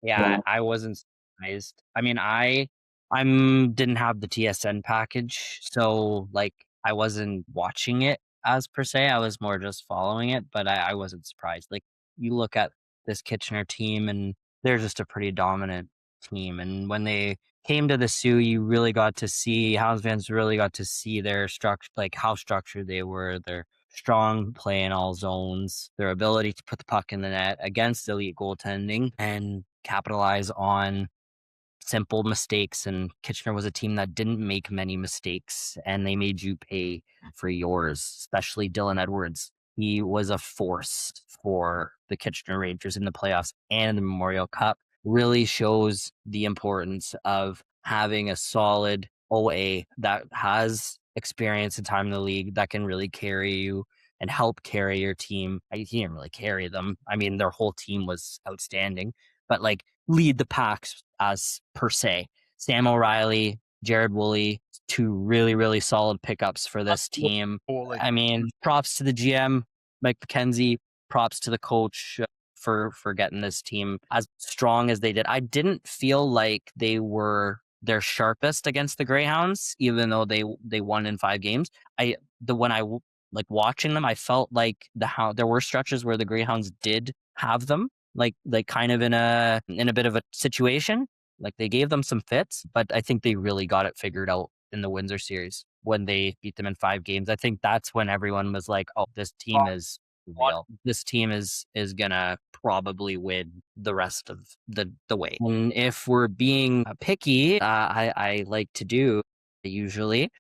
Yeah, I wasn't surprised. I mean, I didn't have the TSN package, so I wasn't watching it as per se. I was more just following it, but I wasn't surprised. You look at this Kitchener team, and they're just a pretty dominant team. And when they came to the Soo, you really got to see Hounds fans really got to see their structure, how structured they were, their strong play in all zones, their ability to put the puck in the net against elite goaltending and capitalize on simple mistakes. And Kitchener was a team that didn't make many mistakes, and they made you pay for yours, especially Dylan Edwards. He was a force for the Kitchener Rangers in the playoffs and in the Memorial Cup. Really shows the importance of having a solid OA that has experience and time in the league that can really carry you and help carry your team. He didn't really carry them. I mean, their whole team was outstanding, but lead the packs as per se. Sam O'Reilly, Jared Woolley, two really, really solid pickups for this team. I mean, props to the GM, Mike McKenzie, props to the coach for getting this team as strong as they did. I didn't feel like they were their sharpest against the Greyhounds, even though they won in 5 games. When I watching them, I felt like there were stretches where the Greyhounds did have them, kind of in a bit of a situation. They gave them some fits, but I think they really got it figured out in the Windsor series when they beat them in 5 games. I think that's when everyone was like, oh, this team is real. This team is gonna probably win the rest of the way. And if we're being picky, I like to do usually.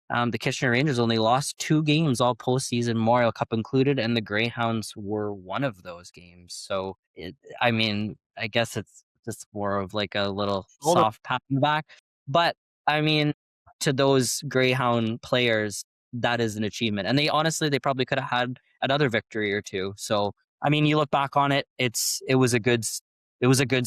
The Kitchener Rangers only lost 2 games all postseason, Memorial Cup included, and the Greyhounds were one of those games. So, I guess it's just more of a little soft pat in the back. But, to those Greyhound players, that is an achievement. And they probably could have had another victory or 2. So, you look back on it, it was a good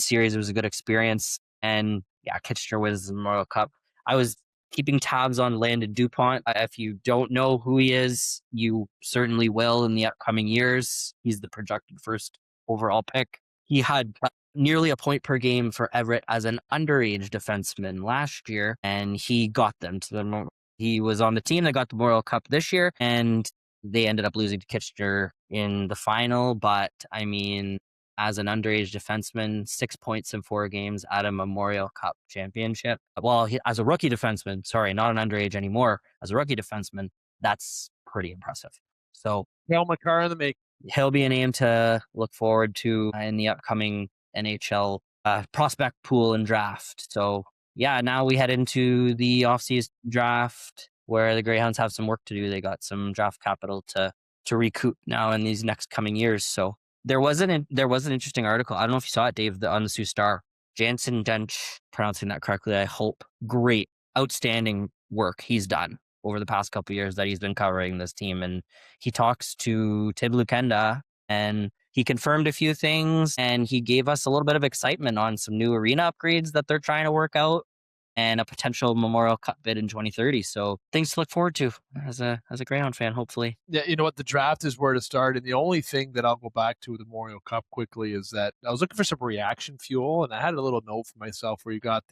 series. It was a good experience. And yeah, Kitchener wins the Memorial Cup. I was keeping tabs on Landon DuPont. If you don't know who he is, you certainly will in the upcoming years. He's the projected first overall pick. He had nearly a point per game for Everett as an underage defenseman last year, and he got them to the. He was on the team that got the Memorial Cup this year, and they ended up losing to Kitchener in the final. But as an underage defenseman, 6 points in 4 games at a Memorial Cup championship. Well, as a rookie defenseman, sorry, not an underage anymore. As a rookie defenseman, that's pretty impressive. So, Cale Makar in the make. He'll be a name to look forward to in the upcoming NHL prospect pool and draft. So, yeah, now we head into the offseason draft where the Greyhounds have some work to do. They got some draft capital to recoup now in these next coming years. So, there was an interesting article. I don't know if you saw it, Dave, on the Sioux Star. Jansen Dench, pronouncing that correctly, I hope. Great, outstanding work he's done over the past couple of years that he's been covering this team. And he talks to Tim Lukenda, and he confirmed a few things, and he gave us a little bit of excitement on some new arena upgrades that they're trying to work out and a potential Memorial Cup bid in 2030. So things to look forward to as a Greyhound fan, hopefully. Yeah, you know what? The draft is where to start. And the only thing that I'll go back to with the Memorial Cup quickly is that I was looking for some reaction fuel, and I had a little note for myself where you got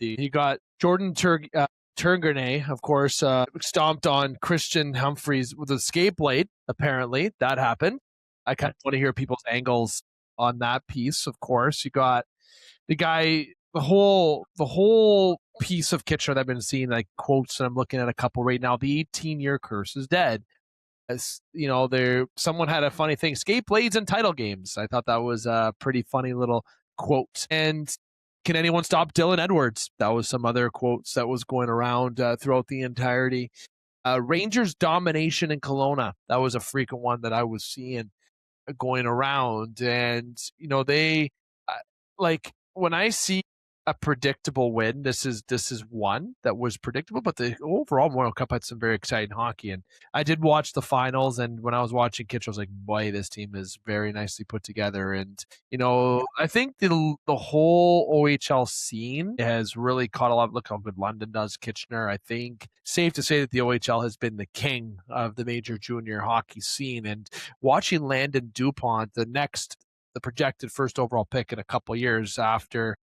Jordan Turgenet, of course, stomped on Christian Humphreys with a skate blade. Apparently, that happened. I kind of want to hear people's angles on that piece. Of course, you got the guy, the whole piece of Kitchener that I've been seeing, like quotes, and I'm looking at a couple right now. The 18-year curse is dead. As you know, someone had a funny thing: skate blades and title games. I thought that was a pretty funny little quote. And can anyone stop Dylan Edwards? That was some other quotes that was going around throughout the entirety. Rangers domination in Kelowna. That was a frequent one that I was seeing going around. And you know, they like when I see a predictable win, this is one that was predictable, but the overall Memorial Cup had some very exciting hockey. And I did watch the finals, and when I was watching Kitchener, I was like, boy, this team is very nicely put together. And you know, I think the whole OHL scene has really caught a lot. Look how good London does Kitchener. I think safe to say that the OHL has been the king of the major junior hockey scene. And watching Landon Dupont, the projected first overall pick in a couple years after,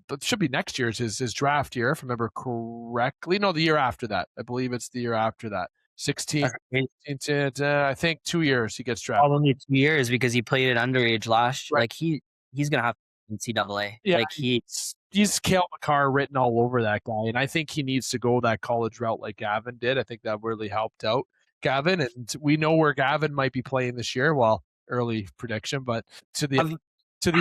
but should be next year's his draft year, if I remember correctly. No, the year after that. I believe it's the year after that. 16, I think 2 years he gets drafted. Only 2 years because he played at underage last year. Right. Like he's gonna have NCAA. Yeah, like he's Cale Makar written all over that guy, and I think he needs to go that college route like Gavin did. I think that really helped out Gavin, and we know where Gavin might be playing this year. Well, early prediction, but have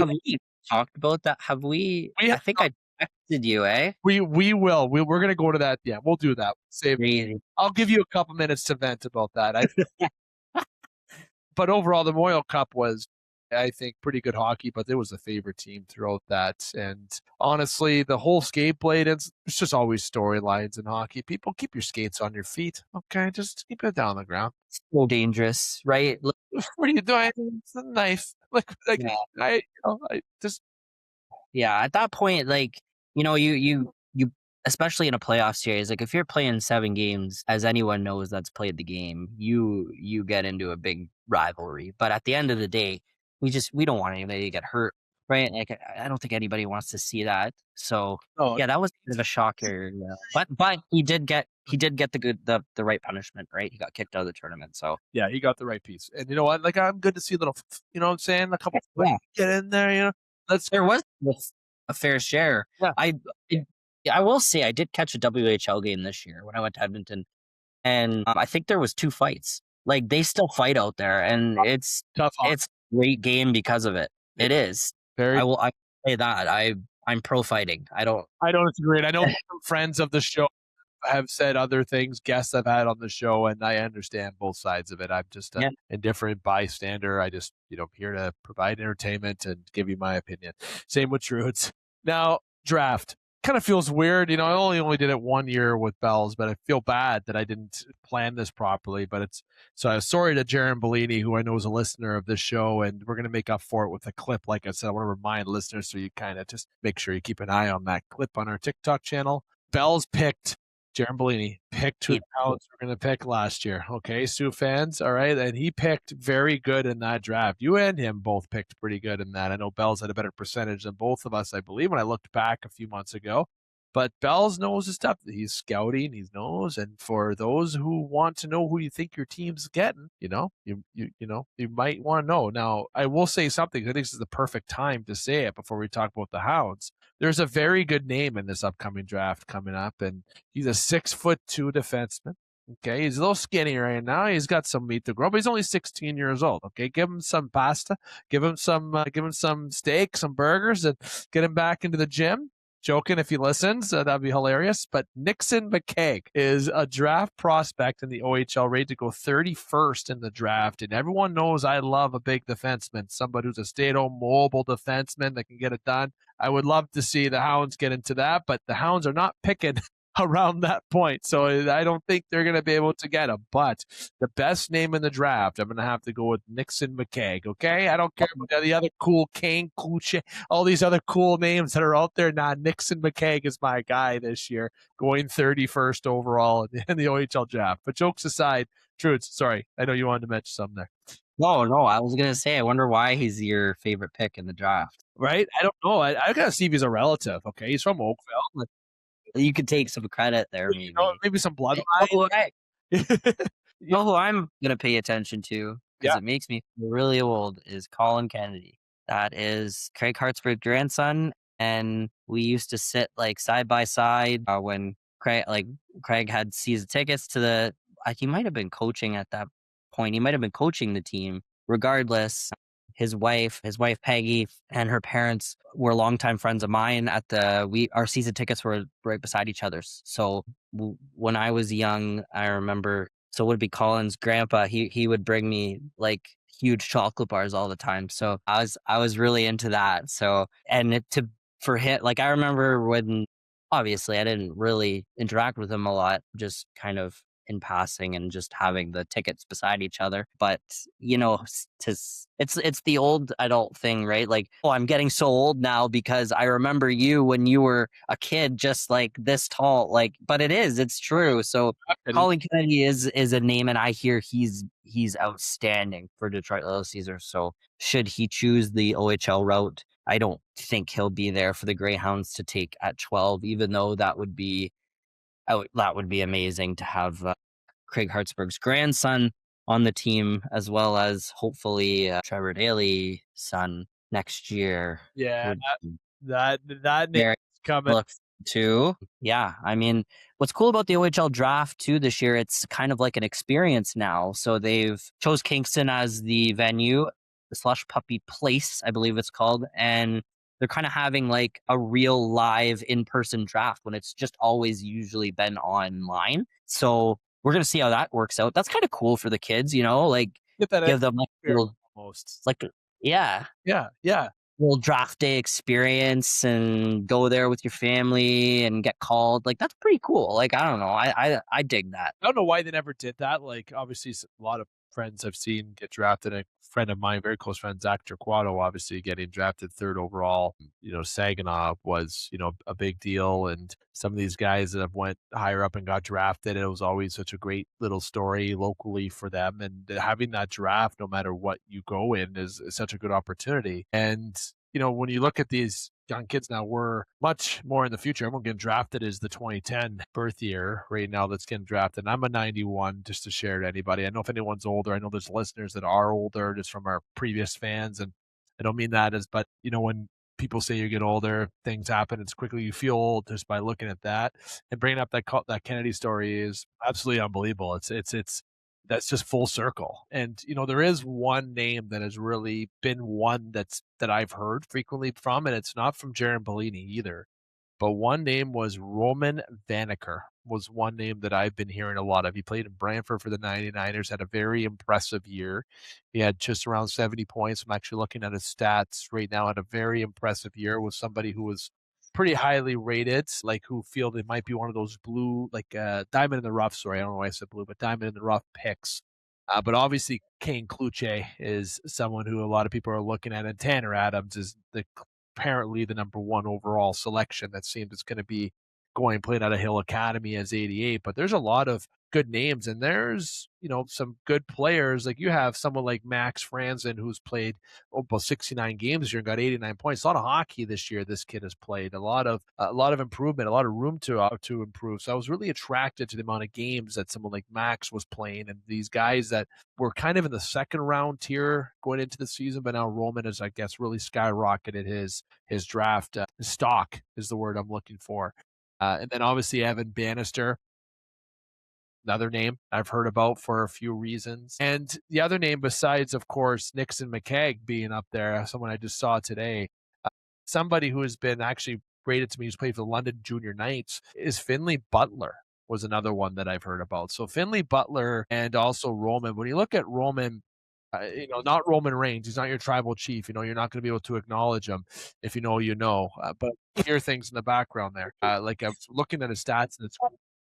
we talked about that? Have we? I think I texted you, eh? We will. We're going to go to that. Yeah, we'll do that. I'll give you a couple minutes to vent about that. But overall, the Memorial Cup was, I think, pretty good hockey, but it was the favorite team throughout that. And honestly, the whole skate blade, it's just always storylines in hockey. People, keep your skates on your feet, okay? Just keep it down on the ground. It's so dangerous, right? What are you doing? It's a knife. Yeah, at that point, like, you know, you especially in a playoff series, like if you're playing 7 games, as anyone knows that's played the game, you get into a big rivalry. But at the end of the day, we don't want anybody to get hurt, right? Like I don't think anybody wants to see that. So yeah, that was kind of a shocker. Yeah. But he did get the right punishment, right? He got kicked out of the tournament. So yeah, he got the right piece. And you know what? Like I'm good to see a little, you know what I'm saying? A couple get in there, you know. There was a fair share. Yeah. I will say I did catch a WHL game this year when I went to Edmonton, and I think there was 2 fights. Like they still fight out there, and it's tough. It's a great game because of it. It is. I will say that I'm pro fighting. I don't disagree. I know some friends of the show have said other things, guests I've had on the show, and I understand both sides of it. I'm just an indifferent bystander. I just, here to provide entertainment and give you my opinion. Same with Trude's. Now, draft. Kind of feels weird. I only did it 1 year with Bells, but I feel bad that I didn't plan this properly. So I was sorry to Jaron Bellini, who I know is a listener of this show, and we're going to make up for it with a clip. Like I said, I want to remind listeners, so you kind of just make sure you keep an eye on that clip on our TikTok channel. Bells picked, Jaron Bellini picked who the Hounds were going to pick last year. Okay, Soo fans, all right? And he picked very good in that draft. You and him both picked pretty good in that. I know Bells had a better percentage than both of us, I believe, when I looked back a few months ago. But Bells knows his stuff. He's scouting, he knows. And for those who want to know who you think your team's getting, you might want to know. Now, I will say something. I think this is the perfect time to say it before we talk about the Hounds. There's a very good name in this upcoming draft coming up, and he's a 6'2" defenseman. Okay, he's a little skinny right now. He's got some meat to grow, but he's only 16 years old. Okay, give him some pasta, give him some steak, some burgers, and get him back into the gym. Joking if he listens, that'd be hilarious. But Nixon McCaig is a draft prospect in the OHL, ready to go 31st in the draft. And everyone knows I love a big defenseman, somebody who's a stay-at-home mobile defenseman that can get it done. I would love to see the Hounds get into that, but the Hounds are not picking around that point. So I don't think they're going to be able to get him. But the best name in the draft, I'm going to have to go with Nixon McCaig. Okay, I don't care about the other cool Kane, Kluche, all these other cool names that are out there. Nah, Nixon McCaig is my guy this year, going 31st overall in the OHL draft. But jokes aside, Trude, sorry, I know you wanted to mention something there. No, I was gonna say, I wonder why he's your favorite pick in the draft. Right? I don't know. I gotta see if he's a relative. Okay, he's from Oakville. You could take some credit there, maybe. You know, maybe some bloodline. You know who I'm gonna pay attention to because it makes me feel really old is Colin Kennedy. That is Craig Hartsburg's grandson, and we used to sit like side by side when Craig had season tickets to the. He might have been coaching at that point. He might have been coaching the team. Regardless, his wife Peggy, and her parents were longtime friends of mine. Our season tickets were right beside each other's. So when I was young, I remember. So it would be Colin's grandpa. He would bring me like huge chocolate bars all the time. So I was really into that. So for him, like I remember when obviously I didn't really interact with him a lot, just kind of in passing and just having the tickets beside each other. But it's the old adult thing, right? Like, oh, I'm getting so old now because I remember you when you were a kid, just like this tall. Like, but it's true. So Colin Kennedy is a name, and I hear he's outstanding for Detroit Little Caesars. So should he choose the OHL route, I don't think he'll be there for the Greyhounds to take at 12, even though that would be amazing to have Craig Hartsburg's grandson on the team, as well as hopefully Trevor Daley's son next year. Yeah, that name's coming too. Yeah, I mean, what's cool about the OHL draft too this year, it's kind of like an experience now. So they've chose Kingston as the venue, the Slush Puppy Place, I believe it's called, and they're kind of having like a real live in-person draft when it's just always usually been online. So we're going to see how that works out. That's kind of cool for the kids, like give them like little, almost like, yeah. Little draft day experience and go there with your family and get called. Like, that's pretty cool. Like, I don't know. I dig that. I don't know why they never did that. Like, obviously a lot of friends I've seen get drafted. A friend of mine, very close friend, Zach Turquato, obviously getting drafted 3rd overall. Saginaw was, a big deal. And some of these guys that have went higher up and got drafted, it was always such a great little story locally for them. And having that draft, no matter what you go in, is such a good opportunity. And, when you look at these young kids now, we're much more in the future. Everyone getting drafted is the 2010 birth year right now that's getting drafted. And I'm a 91, just to share to anybody. I know if anyone's older, I know there's listeners that are older just from our previous fans. And I don't mean that but when people say you get older, things happen. It's quickly you feel old just by looking at that. And bringing up that Kennedy story is absolutely unbelievable. It's that's just full circle. And, there is one name that has really been one that I've heard frequently from, and it's not from Jaron Bellini either. But one name was Roman Vaneker, was one name that I've been hearing a lot of. He played in Brantford for the 99ers, had a very impressive year. He had just around 70 points. I'm actually looking at his stats right now. Had a very impressive year with somebody who was pretty highly rated, like who feel they might be one of those blue, like diamond in the rough. Sorry, I don't know why I said blue, but diamond in the rough picks. But obviously, Kane Kluche is someone who a lot of people are looking at, and Tanner Adams is apparently the number 1 overall selection. That seems it's going to be going playing out of Hill Academy as 88. But there's a lot of good names, and there's some good players. Like you have someone like Max Franzen, who's played about 69 games this year and got 89 points. A lot of hockey this year this kid has played. A lot of improvement, a lot of room to improve. So I was really attracted to the amount of games that someone like Max was playing, and these guys that were kind of in the second round tier going into the season. But now Roman has, I guess, really skyrocketed his draft stock is the word I'm looking for. And then obviously Evan Bannister, another name I've heard about for a few reasons. And the other name besides, of course, Nixon McCaig being up there, someone I just saw today, somebody who has been actually rated to me, who's played for the London Junior Knights, is Finley Butler, was another one that I've heard about. So Finley Butler and also Roman. When you look at Roman, Not Roman Reigns. He's not your tribal chief. You're not going to be able to acknowledge him if you know, but hear things in the background there. Like I was looking at his stats, and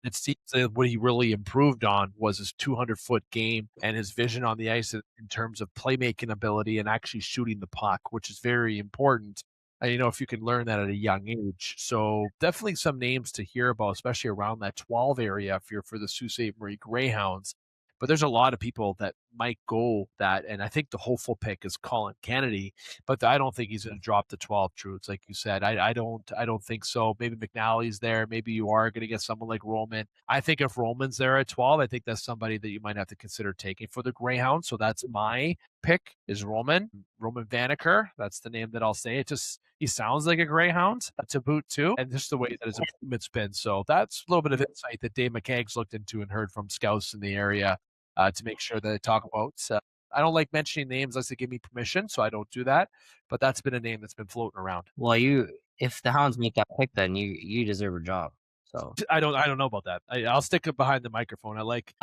it seems that what he really improved on was his 200-foot game and his vision on the ice in terms of playmaking ability and actually shooting the puck, which is very important. If you can learn that at a young age. So definitely some names to hear about, especially around that 12 area if you're for the Sault Ste. Marie Greyhounds. But there's a lot of people that might go that, and I think the hopeful pick is Colin Kennedy, but I don't think he's going to drop the 12 troops, like you said. I don't think so. Maybe McNally's there. Maybe you are going to get someone like Roman. I think if Roman's there at 12, I think that's somebody that you might have to consider taking for the Greyhounds. So that's my pick is Roman Vaneker. That's the name that I'll say. He sounds like a Greyhound to boot too, and just the way that his improvement's been. So that's a little bit of insight that Dave McCaig's looked into and heard from scouts in the area. To make sure that I talk about. I don't like mentioning names unless they give me permission, so I don't do that. But that's been a name that's been floating around. Well, if the Hounds make that pick, then you deserve a job. So I don't know about that. I'll stick it behind the microphone. I like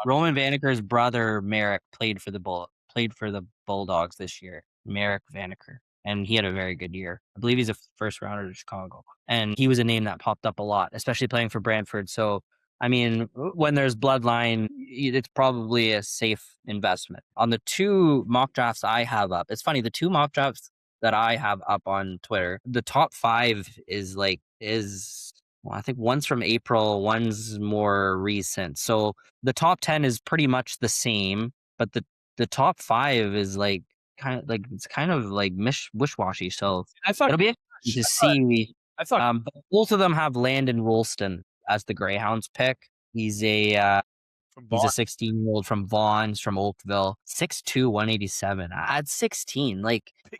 Roman Vaneker's brother Merrick played for the Bulldogs this year. Merrick Vaneker, and he had a very good year. I believe he's a first rounder to Chicago, and he was a name that popped up a lot, especially playing for Brantford. So I mean, when there's bloodline, it's probably a safe investment. On the 2 mock drafts I have up, it's funny, the 2 mock drafts that I have up on Twitter, the top 5 well, I think one's from April, one's more recent. So the top 10 is pretty much the same, but the top 5 is kind of like wish-washy. So it'll be interesting to see. I thought but both of them have Landon Rolston as the Greyhounds pick. He's a 16-year-old from Vaughan. He's from Oakville. 6'2", 187. At 16,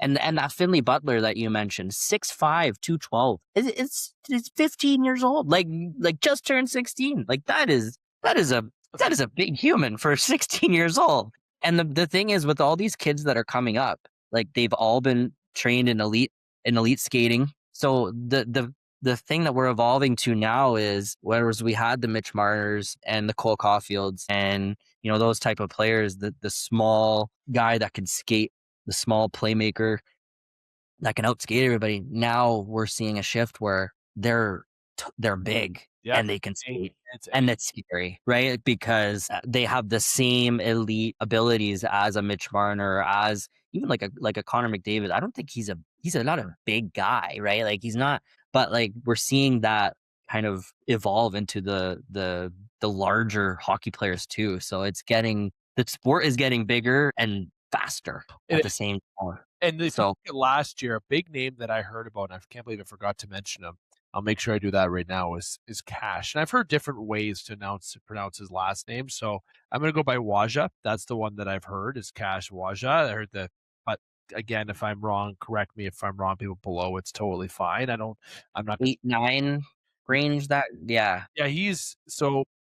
and that Finley Butler that you mentioned, 6'5", 212. It's 15 years old. Like just turned 16. That is a big human for 16 years old. And the thing is, with all these kids that are coming up, they've all been trained in elite skating. So the thing that we're evolving to now is, whereas we had the Mitch Marners and the Cole Caulfields and, those type of players, the small guy that can skate, the small playmaker that can outskate everybody. Now we're seeing a shift where they're big and they can skate, and it's scary, right? Because they have the same elite abilities as a Mitch Marner, as even like a Connor McDavid. I don't think he's not a big guy, right? He's not. But we're seeing that kind of evolve into the larger hockey players too. So the sport is getting bigger and faster at the same time. And so last year, a big name that I heard about, and I can't believe I forgot to mention him. I'll make sure I do that right now. Is Cash, and I've heard different ways to pronounce his last name. So I'm going to go by Waja. That's the one that I've heard is Cash Waja. I heard again, if I'm wrong, correct me if I'm wrong. People below, it's totally fine. I'm not 8-9 range. Yeah. He's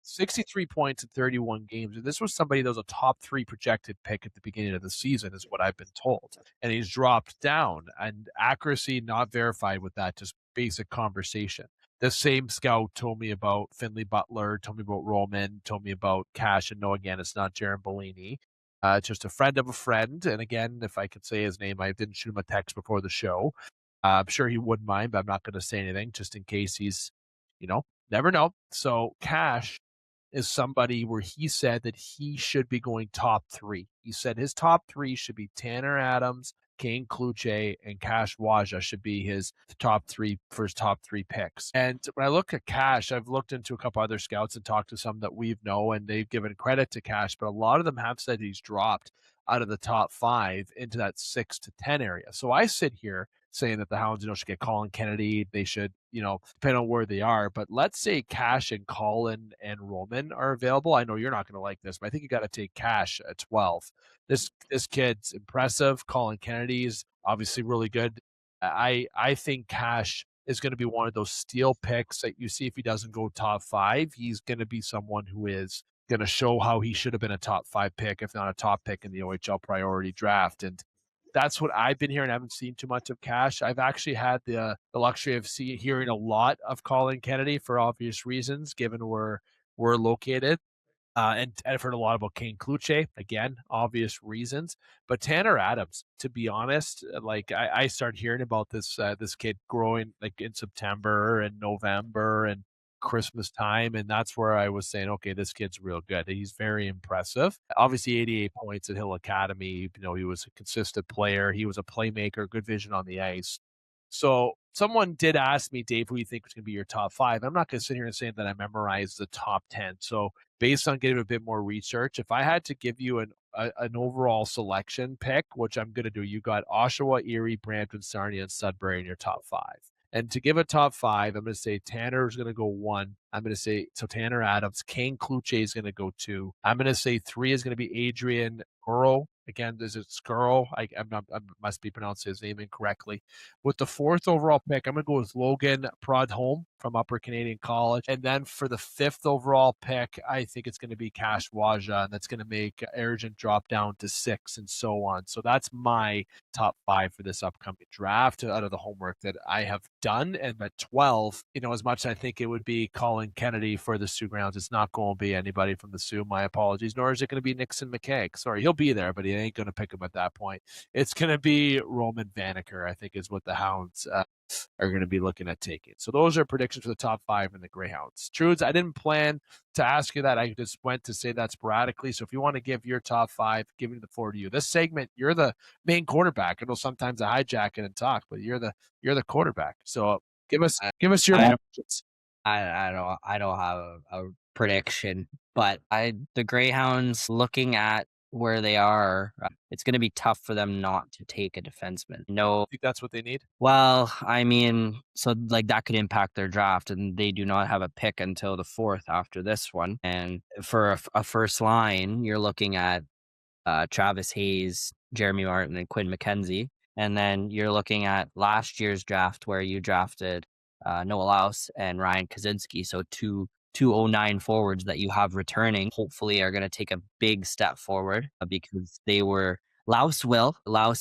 63 points in 31 games, and this was somebody that was a top 3 projected pick at the beginning of the season, is what I've been told. And he's dropped down, and accuracy not verified with that, just basic conversation. The same scout told me about Finley Butler, told me about Roman, told me about Cash, and no, again, it's not Jaron Bellini. Just a friend of a friend. And again, if I could say his name, I didn't shoot him a text before the show. I'm sure he wouldn't mind, but I'm not going to say anything just in case he's, never know. So Cash is somebody where he said that he should be going top 3. He said his top 3 should be Tanner Adams, Kane Kluche, and Cash Waja should be his top 3 picks. And when I look at Cash, I've looked into a couple other scouts and talked to some that we know, and they've given credit to Cash, but a lot of them have said he's dropped out of the top 5 into that 6 to 10 area. So I sit here saying that the Hounds, should get Colin Kennedy. They should, depend on where they are. But let's say Cash and Colin and Roman are available. I know you're not going to like this, but I think you got to take Cash at 12. This kid's impressive. Colin Kennedy's obviously really good. I think Cash is going to be one of those steal picks that you see if he doesn't go top 5. He's going to be someone who is going to show how he should have been a top 5 pick, if not a top pick in the OHL Priority Draft. And that's what I've been hearing. I haven't seen too much of Cash. I've actually had the luxury of hearing a lot of Colin Kennedy for obvious reasons, given where we're located. And I've heard a lot about Kane Kluche, again, obvious reasons. But Tanner Adams, to be honest, like I started hearing about this kid growing like in September and November and Christmas time, and that's where I was saying, okay, this kid's real good. He's very impressive. Obviously, 88 points at Hill Academy. He was a consistent player. He was a playmaker, good vision on the ice. So someone did ask me, Dave, who you think is going to be your top 5? I'm not going to sit here and say that I memorized the top 10. So based on getting a bit more research, if I had to give you an overall selection pick, which I'm going to do, you got Oshawa, Erie, Brampton, Sarnia, and Sudbury in your top 5. And to give a top 5, I'm going to say Tanner is going to go 1. I'm going to say, so Tanner Adams. Kane Kluche is going to go 2. I'm going to say 3 is going to be Adrian Earl. Again, is it Skrull? I must be pronouncing his name incorrectly. With the 4th overall pick, I'm going to go with Logan Prodholm from Upper Canadian College. And then for the 5th overall pick, I think it's going to be Cash Waja, and that's going to make Argent drop down to 6 and so on. So that's my top 5 for this upcoming draft out of the homework that I have done. And at 12, as much as I think it would be Colin Kennedy for the Soo Greyhounds, it's not going to be anybody from the Soo. My apologies. Nor is it going to be Nixon McCaig. Sorry, he'll be there, but he ain't going to pick him at that point. It's going to be Roman Vanacker, I think, is what the Hounds are going to be looking at taking. So those are predictions for the top 5 in the Greyhounds. Trudes, I didn't plan to ask you that. I just went to say that sporadically. So if you want to give your top 5, giving the floor to you. This segment, you're the main quarterback. I know sometimes I hijack it and talk, but you're the quarterback. So give us your predictions. I don't have a prediction, but the Greyhounds, looking at where they are, it's going to be tough for them not to take a defenseman. No, I think that's what they need. Well, I mean, so like that could impact their draft, and they do not have a pick until the 4th after this one. And for a first line, you're looking at Travis Hayes, Jeremy Martin, and Quinn McKenzie. And then you're looking at last year's draft where you drafted Noah Laus and Ryan Kaczynski. So two 09 forwards that you have returning, hopefully are going to take a big step forward because they were Laus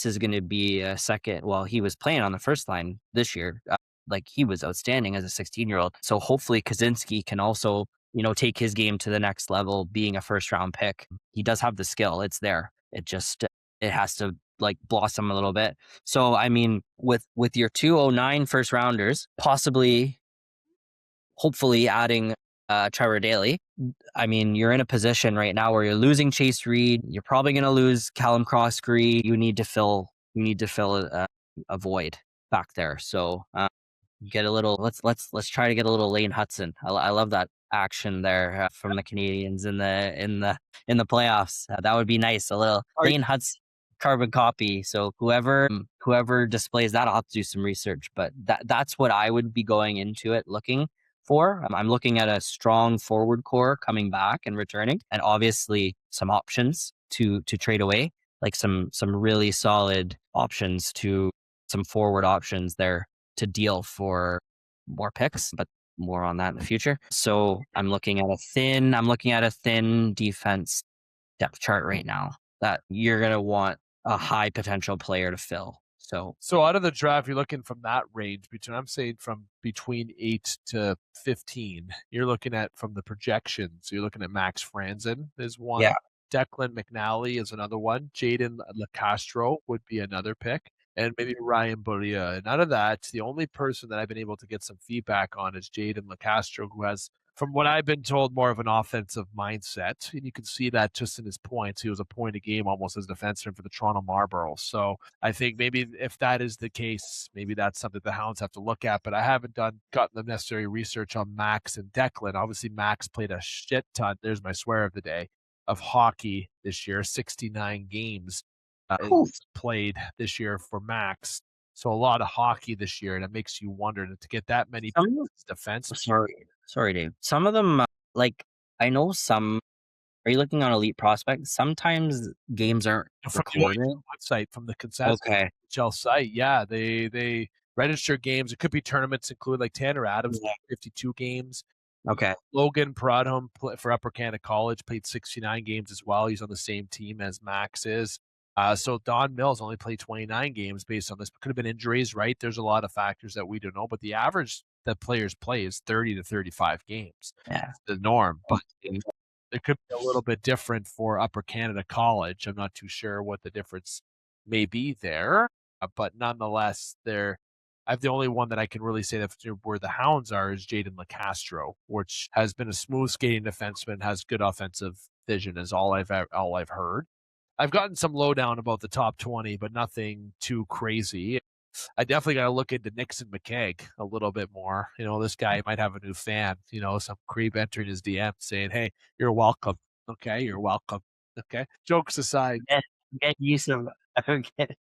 is going to be a second. Well, he was playing on the first line this year. Like he was outstanding as a 16-year-old. So hopefully Kaczynski can also, take his game to the next level, being a first round pick. He does have the skill. It's there. It has to like blossom a little bit. So, I mean, with your 209 first rounders, hopefully adding Trevor Daley, I mean, you're in a position right now where you're losing Chase Reed. You're probably going to lose Callum Croskrey. You need to fill a void back there. So get a little. Let's try to get a little Lane Hudson. I love that action there from the Canadians in the playoffs. That would be nice. A little Lane Hudson carbon copy. So whoever displays that, I'll have to do some research. But that's what I would be going into it looking for. I'm looking at a strong forward core coming back and returning, and obviously some options to trade away, like some really solid options, to some forward options there to deal for more picks, but more on that in the future. So I'm looking at a thin defense depth chart right now that you're going to want a high potential player to fill. So out of the draft, you're looking from that range from between 8 to 15. You're looking at, from the projections, you're looking at Max Franzen is one. Yeah. Declan McNally is another one. Jaden LaCastro would be another pick. And maybe Ryan Boria. And out of that, the only person that I've been able to get some feedback on is Jaden LaCastro, who has, from what I've been told, more of an offensive mindset. And you can see that just in his points. He was a point a game almost as a defenseman for the Toronto Marlborough. So I think maybe if that is the case, maybe that's something the Hounds have to look at. But I haven't gotten the necessary research on Max and Declan. Obviously, Max played a shit ton. There's my swear of the day of hockey this year, 69 games played this year for Max. So a lot of hockey this year, and it makes you wonder to get that many defense. Sorry, Dave. Some of them, like I know some. Are you looking on Elite Prospect? Sometimes games aren't recorded. Website from the consensus OHL site. Yeah, they register games. It could be tournaments include like Tanner Adams, 52 games. Okay. Logan Prodholm for Upper Canada College played 69 games as well. He's on the same team as Max is. So Don Mills only played 29 games based on this. Could have been injuries, right? There's a lot of factors that we don't know, but the average that players play is 30 to 35 games. Yeah. It's the norm. But It could be a little bit different for Upper Canada College. I'm not too sure what the difference may be there, but nonetheless, I have the only one that I can really say that where the Hounds are is Jaden LeCastro, which has been a smooth skating defenseman, has good offensive vision, is all I've heard. I've gotten some lowdown about the top 20, but nothing too crazy. I definitely got to look into Nixon McCaig a little bit more. This guy might have a new fan, some creep entering his DM saying, "Hey, you're welcome." Okay, you're welcome. Okay. Jokes aside, Get you some. Get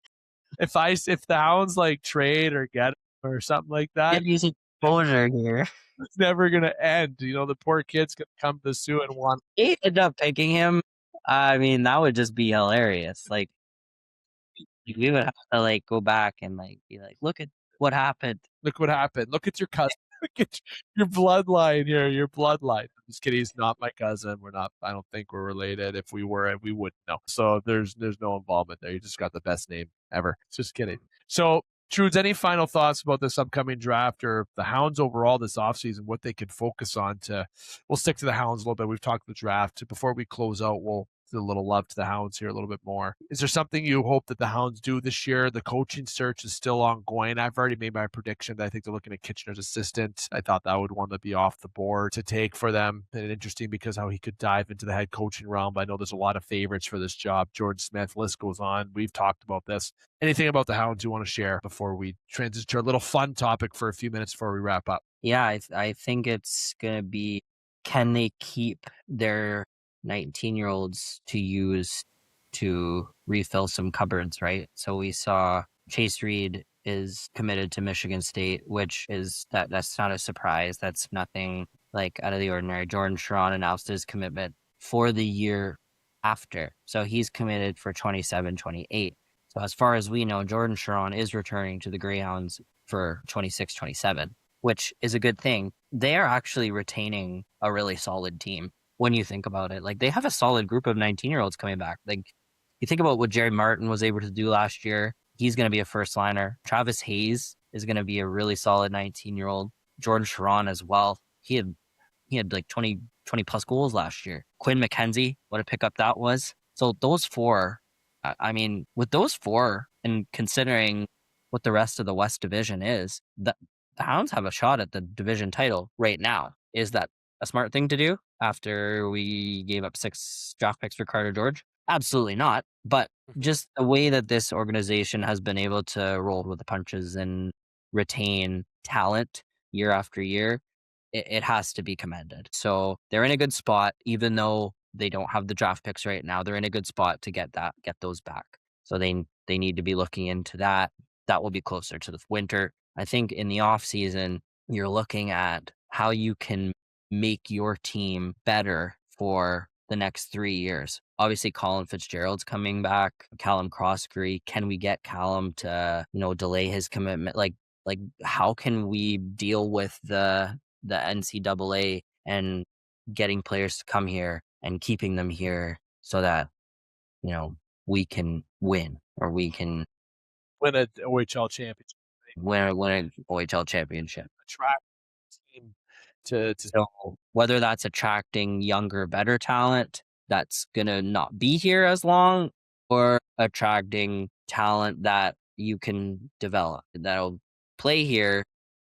if the Hounds like trade or get or something like that, you some exposure here. it's never gonna end. The poor kid's gonna come to Soo and want. They end up picking him. I mean, that would just be hilarious. Like, we would have to like go back and like be like, look at what happened. Look what happened. Look at your cousin. Look at your bloodline here. Your bloodline. I'm just kidding. He's not my cousin. We're not. I don't think we're related. If we were, we wouldn't know. So there's no involvement there. You just got the best name ever. Just kidding. So, Trudes, any final thoughts about this upcoming draft or the Hounds overall this offseason, what they could focus on we'll stick to the Hounds a little bit. We've talked the draft. Before we close out, we'll do a little love to the Hounds here a little bit more. Is there something you hope that the Hounds do this year? The coaching search is still ongoing. I've already made my prediction that I think they're looking at Kitchener's assistant. I thought that would one to be off the board to take for them. And interesting because how he could dive into the head coaching realm. I know there's a lot of favorites for this job. Jordan Smith, list goes on. We've talked about this. Anything about the Hounds you want to share before we transition to a little fun topic for a few minutes before we wrap up? Yeah, I think it's going to be, can they keep their 19-year-olds to use to refill some cupboards, right? So we saw Chase Reed is committed to Michigan State, which is that's not a surprise. That's nothing like out of the ordinary. Jordan Sharon announced his commitment for the year after. So he's committed for 27-28. So as far as we know, Jordan Sharon is returning to the Greyhounds for 26-27, which is a good thing. They are actually retaining a really solid team when you think about it. Like, they have a solid group of 19-year-olds coming back. Like, you think about what Jerry Martin was able to do last year. He's going to be a first liner. Travis Hayes is going to be a really solid 19-year-old. Jordan Sharon as well. He had like 20 plus goals last year. Quinn McKenzie, what a pickup that was. So those four, I mean, with those four, and considering what the rest of the West Division is, the Hounds have a shot at the division title right now. Is that a smart thing to do after we gave up 6 draft picks for Carter George? Absolutely not. But just the way that this organization has been able to roll with the punches and retain talent year after year, it has to be commended. So they're in a good spot, even though they don't have the draft picks right now. They're in a good spot to get those back. So they need to be looking into that. That will be closer to the winter. I think in the off season, you're looking at how you can make your team better for the next 3 years. Obviously, Colin Fitzgerald's coming back. Callum Croskery. Can we get Callum to, delay his commitment? Like how can we deal with the NCAA and getting players to come here and keeping them here so that, we can win, or we can Win an OHL championship. win an OHL championship. Attract team to So whether that's attracting younger, better talent that's going to not be here as long, or attracting talent that you can develop, that'll play here,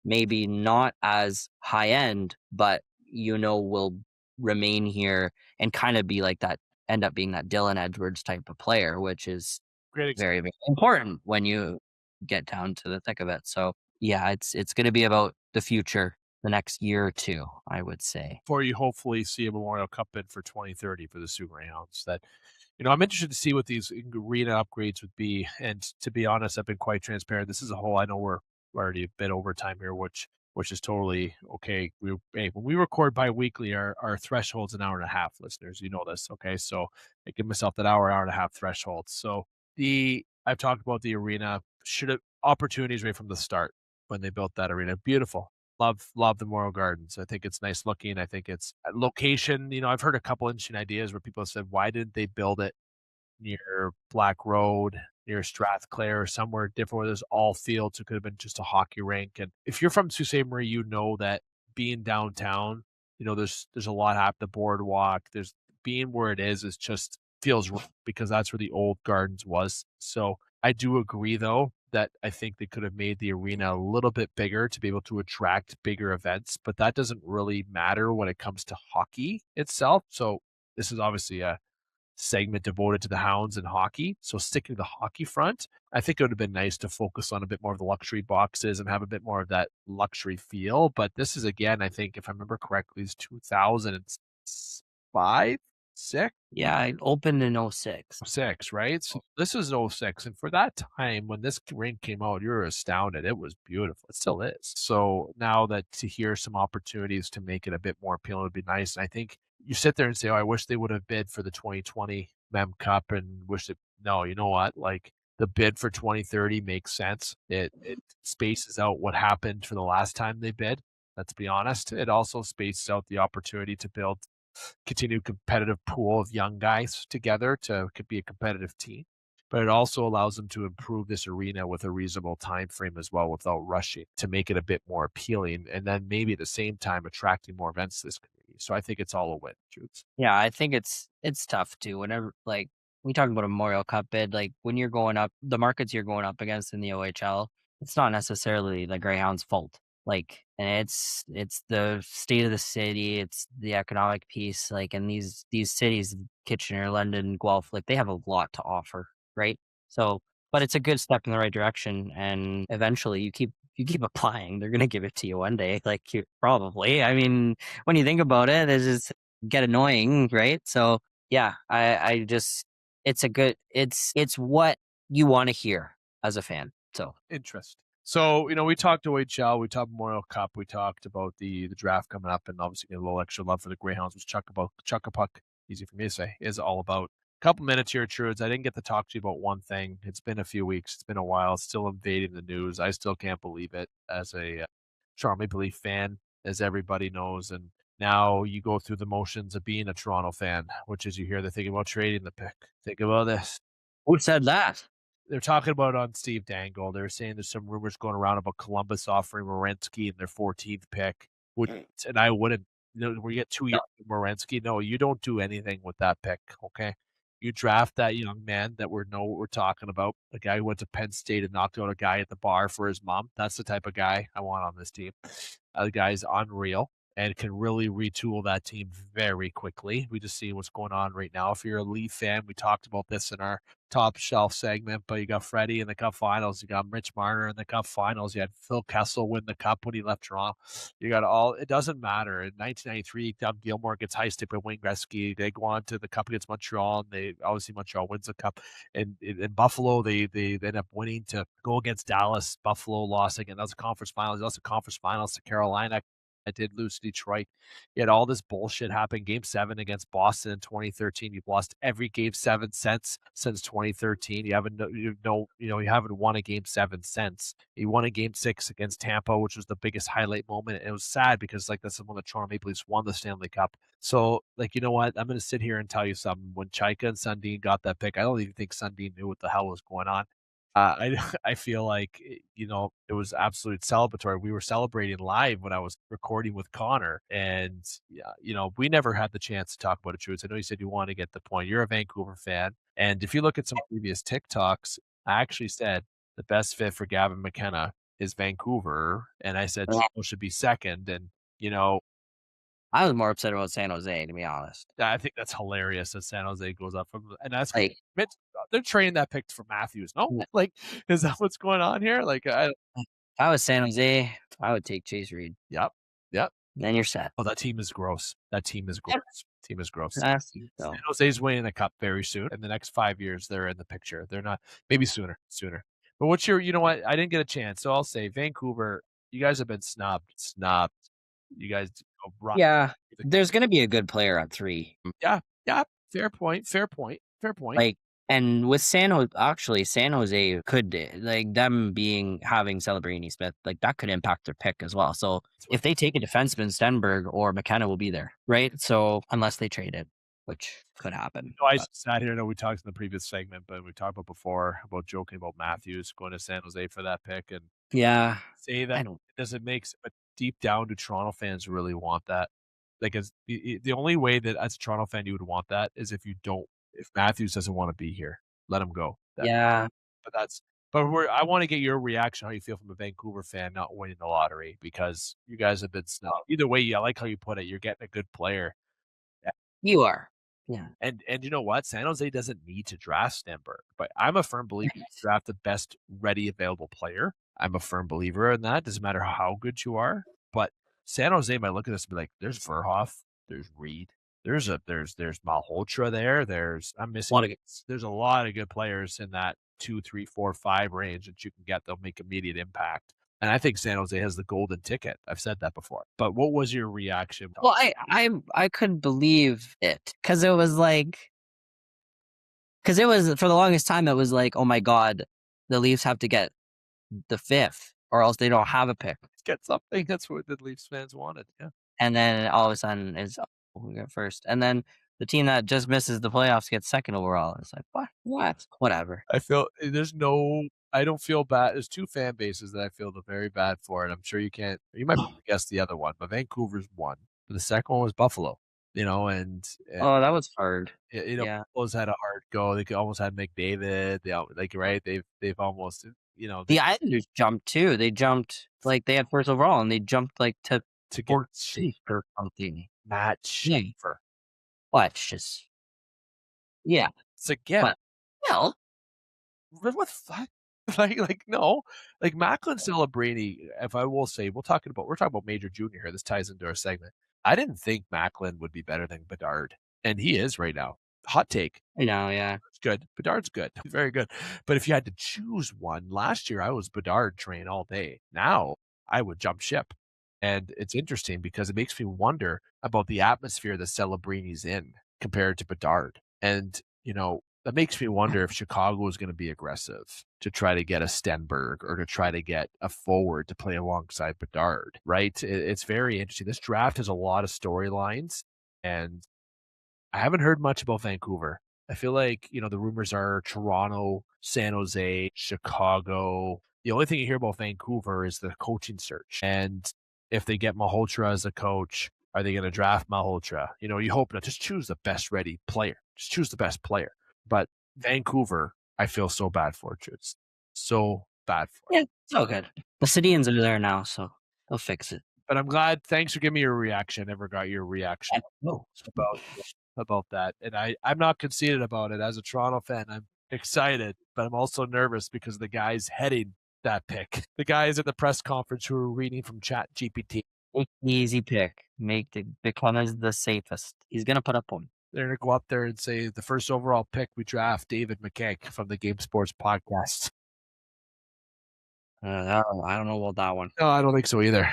maybe not as high end, but will remain here and kind of be like that, end up being that Dylan Edwards type of player, which is great very, very important when you get down to the thick of it. So yeah, it's going to be about the future, the next year or two, I would say. Before you hopefully see a Memorial Cup bid for 2030 for the Soo Greyhounds. That, I'm interested to see what these arena upgrades would be. And to be honest, I've been quite transparent. This is a whole, I know we're already a bit over time here, which is totally okay. When we record bi-weekly, our threshold's an hour and a half, listeners. You know this, okay? So I give myself that hour and a half threshold. So I've talked about the arena, opportunities right from the start when they built that arena. Beautiful. Love the Memorial Gardens. I think it's nice looking. I think it's location. I've heard a couple interesting ideas where people have said, why didn't they build it near Black Road, near Strathclair, or somewhere different where there's all fields? It could have been just a hockey rink. And if you're from Sault Ste. Marie, that being downtown, there's a lot happening. The boardwalk, there's being where it is just feels right because that's where the old Gardens was. So I do agree, though, that I think they could have made the arena a little bit bigger to be able to attract bigger events, but that doesn't really matter when it comes to hockey itself. So this is obviously a segment devoted to the Hounds and hockey. So sticking to the hockey front, I think it would have been nice to focus on a bit more of the luxury boxes and have a bit more of that luxury feel. But this is, again, I think, if I remember correctly, is 2005, 6? Yeah, it opened in 06. 6, right? So this is 06. And for that time, when this rink came out, you were astounded. It was beautiful. It still is. So now that to hear some opportunities to make it a bit more appealing would be nice. And I think you sit there and say, oh, I wish they would have bid for the 2020 Mem Cup and wish it. No, you know what? Like the bid for 2030 makes sense. It spaces out what happened for the last time they bid. Let's be honest. It also spaces out the opportunity to build continued competitive pool of young guys together to could be a competitive team. But it also allows them to improve this arena with a reasonable time frame as well without rushing to make it a bit more appealing. And then maybe at the same time attracting more events to this community. So I think it's all a win, Judes. Yeah, I think it's tough too. Whenever like we talk about a Memorial Cup bid, like when you're going up, the markets you're going up against in the OHL, it's not necessarily the Greyhounds' fault. Like, and it's the state of the city, it's the economic piece. Like, and these cities, Kitchener, London, Guelph, like they have a lot to offer, right? So, but it's a good step in the right direction, and eventually you keep applying, they're gonna give it to you one day. Like, you probably. I mean, when you think about it, it's just get annoying, right? So yeah, I just it's what you want to hear as a fan. So Interest. So, we talked OHL, we talked Memorial Cup, we talked about the draft coming up, and obviously a little extra love for the Greyhounds, which Chuck a Puck, easy for me to say, is all about. A couple minutes here, Trudes. I didn't get to talk to you about one thing. It's been a few weeks. It's been a while. It's still invading the news. I still can't believe it as a Toronto Maple Leaf fan, as everybody knows. And now you go through the motions of being a Toronto fan, which is you hear they're thinking about trading the pick. Think about this. who said that? They're talking about on Steve Dangle. They're saying there's some rumors going around about Columbus offering Werenski in their 14th pick. And I wouldn't, where you get 2 years of Werenski. No, you don't do anything with that pick, okay? You draft that young man that we know what we're talking about, the guy who went to Penn State and knocked out a guy at the bar for his mom. That's the type of guy I want on this team. The guy's unreal and can really retool that team very quickly. We just see what's going on right now. If you're a Leaf fan, we talked about this in our top shelf segment, but you got Freddie in the Cup Finals. You got Mitch Marner in the Cup Finals. You had Phil Kessel win the Cup when he left Toronto. You got it doesn't matter. In 1993, Doug Gilmore gets high stick by Wayne Gretzky. They go on to the Cup against Montreal, and Montreal wins the Cup. And in Buffalo, they end up winning to go against Dallas. Buffalo lost again. That was a conference finals. They lost the conference finals to Carolina. I did lose to Detroit. You had all this bullshit happen. Game 7 against Boston in 2013. You've lost every Game 7 since 2013. You haven't won a Game 7 since. You won a Game 6 against Tampa, which was the biggest highlight moment. And it was sad because that's when the Toronto Maple Leafs won the Stanley Cup. So you know what? I'm going to sit here and tell you something. When Chaika and Sundin got that pick, I don't even think Sundin knew what the hell was going on. I feel like, it was absolute celebratory. We were celebrating live when I was recording with Connor. And, we never had the chance to talk about it, Trudes. I know you said you want to get the point. You're a Vancouver fan. And if you look at some previous TikToks, I actually said the best fit for Gavin McKenna is Vancouver. And I said Toronto should be second. And, I was more upset about San Jose, to be honest. I think that's hilarious that San Jose goes up from, and that's like they're trading that pick for Matthews. No, is that what's going on here? If I was San Jose, I would take Chase Reed. Yep. Then you're set. Oh, that team is gross. Team is gross. So. San Jose's winning the Cup very soon. In the next 5 years, they're in the picture. They're not, maybe sooner. But what's you know what? I didn't get a chance, so I'll say Vancouver. You guys have been snubbed. You guys. Yeah, there's going to be a good player at 3. Yeah. Fair point. And with San Jose could, them having Celebrini Smith, that could impact their pick as well. So if they take a defenseman, Stenberg or McKenna will be there, right? So unless they trade it, which could happen. I sat here. I know we talked in the previous segment, but we talked about before about joking about Matthews going to San Jose for that pick, and say that it doesn't make. But deep down, do Toronto fans really want that? Like, the only way that as a Toronto fan you would want that is if Matthews doesn't want to be here, let him go. Yeah. I want to get your reaction, how you feel from a Vancouver fan not winning the lottery, because you guys have been snubbed. Either way, I like how you put it. You're getting a good player. You are. Yeah. And you know what? San Jose doesn't need to draft Stenberg, but I'm a firm believer you draft the best ready available player. I'm a firm believer in that. Doesn't matter how good you are. But San Jose might look at this and be like, there's Verhoff, there's Reed, there's Malhotra there. There's a lot of good players in that 2, 3, 4, 5 range that you can get. They'll make immediate impact. And I think San Jose has the golden ticket. I've said that before. But what was your reaction? Well, I couldn't believe it because it was for the longest time, it was like, oh my God, the Leafs have to get the 5th or else they don't have a pick. Get something. That's what the Leafs fans wanted. Yeah. And then all of a sudden we got first. And then the team that just misses the playoffs gets second overall. It's like, what? Whatever. I don't feel bad. There's 2 fan bases that I feel very bad for, and I'm sure you might guess the other one, but Vancouver's one. But the second one was Buffalo, and oh, that was hard. Buffalo's had a hard go. They almost had McDavid. They've almost, the Islanders jumped too. They jumped they had first overall, and they jumped to get Schaefer something. Matt Schaefer. Well, it's just It's a gift. Well, what the fuck? No, Macklin Celebrini, if I will say, we're talking about Major Junior here. This ties into our segment. I didn't think Macklin would be better than Bedard, and he is right now. Hot take. I know, yeah. It's good. Bedard's good. Very good. But if you had to choose one, last year I was Bedard train all day. Now I would jump ship. And it's interesting because it makes me wonder about the atmosphere that Celebrini's in compared to Bedard. And, that makes me wonder if Chicago is going to be aggressive to try to get a Stenberg or to try to get a forward to play alongside Bedard, right? It's very interesting. This draft has a lot of storylines, and I haven't heard much about Vancouver. I feel like, the rumors are Toronto, San Jose, Chicago. The only thing you hear about Vancouver is the coaching search. And if they get Malhotra as a coach, are they going to draft Malhotra? You hope not. Just choose the best ready player. Just choose the best player. But Vancouver, I feel so bad for, Trudes. So bad for. Yeah, it's all good. The Citians are there now, so they'll fix it. But I'm glad. Thanks for giving me your reaction. I never got your reaction about that. And I'm not conceited about it. As a Toronto fan, I'm excited, but I'm also nervous because the guys heading that pick, the guys at the press conference who are reading from Chat GPT. Easy pick. Make the Connors the safest. He's going to put up one. They're going to go up there and say, the first overall pick, we draft David McCaig from the Game Sports Podcast. I don't know about that one. No, I don't think so either.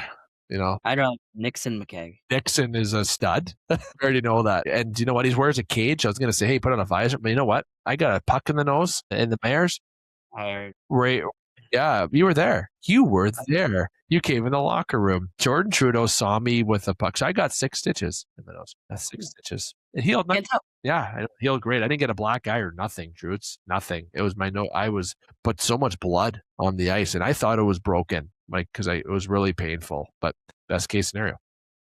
I don't. Nixon McCaig. Nixon is a stud. I already know that. And you know what? He wears a cage. I was going to say, hey, put on a visor. But you know what? I got a puck in the nose in the Mayor's. Right. Yeah, you were there. You came in the locker room. Jordan Trudeau saw me with a puck. So I got 6 stitches in the nose. That's 6 stitches. It healed. Yeah, it healed great. I didn't get a black eye or nothing, Trudes. Nothing. It was my nose. But so much blood on the ice. And I thought it was broken, because it was really painful. But best case scenario.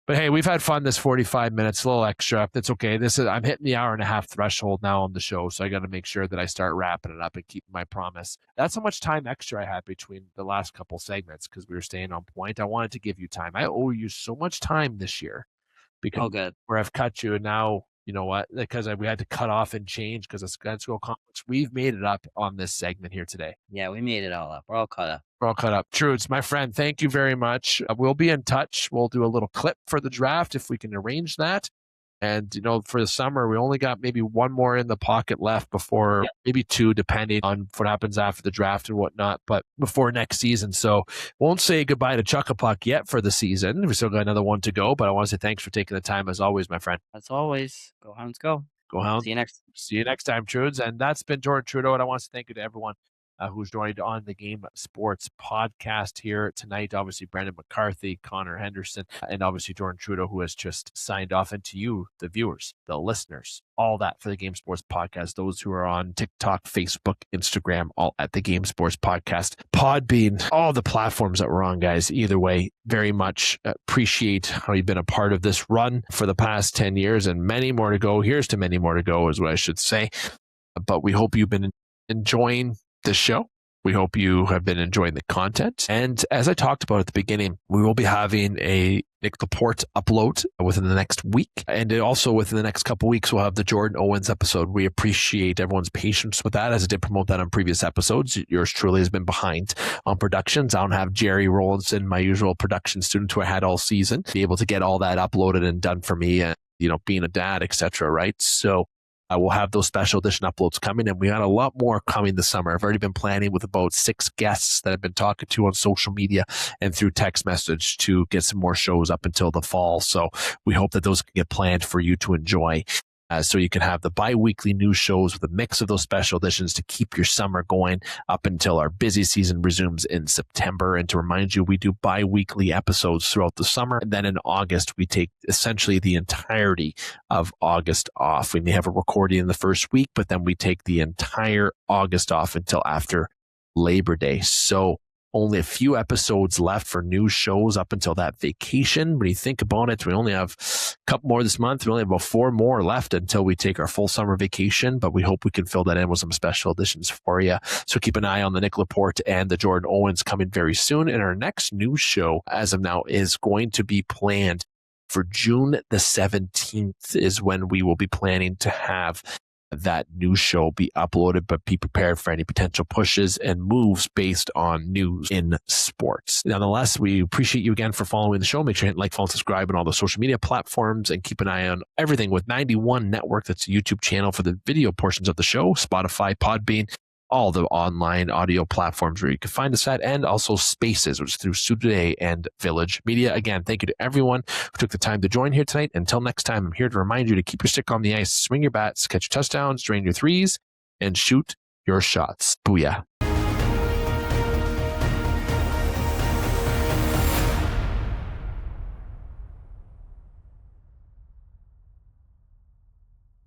But hey, we've had fun this 45 minutes, a little extra. That's okay. I'm hitting the hour-and-a-half threshold now on the show, so I got to make sure that I start wrapping it up and keeping my promise. That's how much time extra I had between the last couple segments because we were staying on point. I wanted to give you time. I owe you so much time this year because where I've cut you, and now you know what? Because we had to cut off and change because it's Glasgow Conference. We've made it up on this segment here today. Yeah, we made it all up. We're all caught up. Trudes, my friend, thank you very much. We'll be in touch. We'll do a little clip for the draft if we can arrange that. And, for the summer, we only got maybe one more in the pocket left before maybe 2, depending on what happens after the draft and whatnot, but before next season. So won't say goodbye to Chuck-a-Puck yet for the season. We still got another one to go, but I want to say thanks for taking the time as always, my friend. As always, go Hounds, go. Go Hounds. See you next time, Trudes. And that's been Jordan Trudeau, and I want to say thank you to everyone who's joined on the Game Sports podcast here tonight. Obviously, Brendan McCarthy, Connor Henderson, and obviously Jordan Trudeau, who has just signed off. And to you, the viewers, the listeners, all that for the Game Sports podcast. Those who are on TikTok, Facebook, Instagram, all at the Game Sports podcast. Podbean, all the platforms that we're on, guys. Either way, very much appreciate how you've been a part of this run for the past 10 years and many more to go. Here's to many more to go is what I should say. But we hope you've been enjoying this show. We hope you have been enjoying the content. And as I talked about at the beginning, we will be having a Nick Laporte upload within the next week. And also within the next couple of weeks, we'll have the Jordan Owens episode. We appreciate everyone's patience with that, as I did promote that on previous episodes. Yours truly has been behind on productions. I don't have Jerry Rollinson, my usual production student who I had all season, be able to get all that uploaded and done for me, and, being a dad, etc. Right? So we'll have those special edition uploads coming, and we got a lot more coming this summer. I've already been planning with about 6 guests that I've been talking to on social media and through text message to get some more shows up until the fall. So we hope that those can get planned for you to enjoy. So you can have the bi-weekly news shows with a mix of those special editions to keep your summer going up until our busy season resumes in September. And to remind you, we do bi-weekly episodes throughout the summer. And then in August, we take essentially the entirety of August off. We may have a recording in the first week, but then we take the entire August off until after Labor Day. So only a few episodes left for new shows up until that vacation. When you think about it, we only have a couple more this month. We only have about 4 more left until we take our full summer vacation, but we hope we can fill that in with some special editions for you. So keep an eye on the Nick Laporte and the Jordan Owens coming very soon. And our next news show, as of now, is going to be planned for June the 17th is when we will be planning to have that news show be uploaded, but be prepared for any potential pushes and moves based on news in sports. Nonetheless, we appreciate you again for following the show. Make sure you hit like, follow, subscribe on all the social media platforms, and keep an eye on everything with 91 Network. That's a YouTube channel for the video portions of the show, Spotify, Podbean, all the online audio platforms where you can find us at, and also Spaces, which is through Soo Today and Village Media. Again, thank you to everyone who took the time to join here tonight. Until next time, I'm here to remind you to keep your stick on the ice, swing your bats, catch your touchdowns, drain your threes, and shoot your shots. Booyah.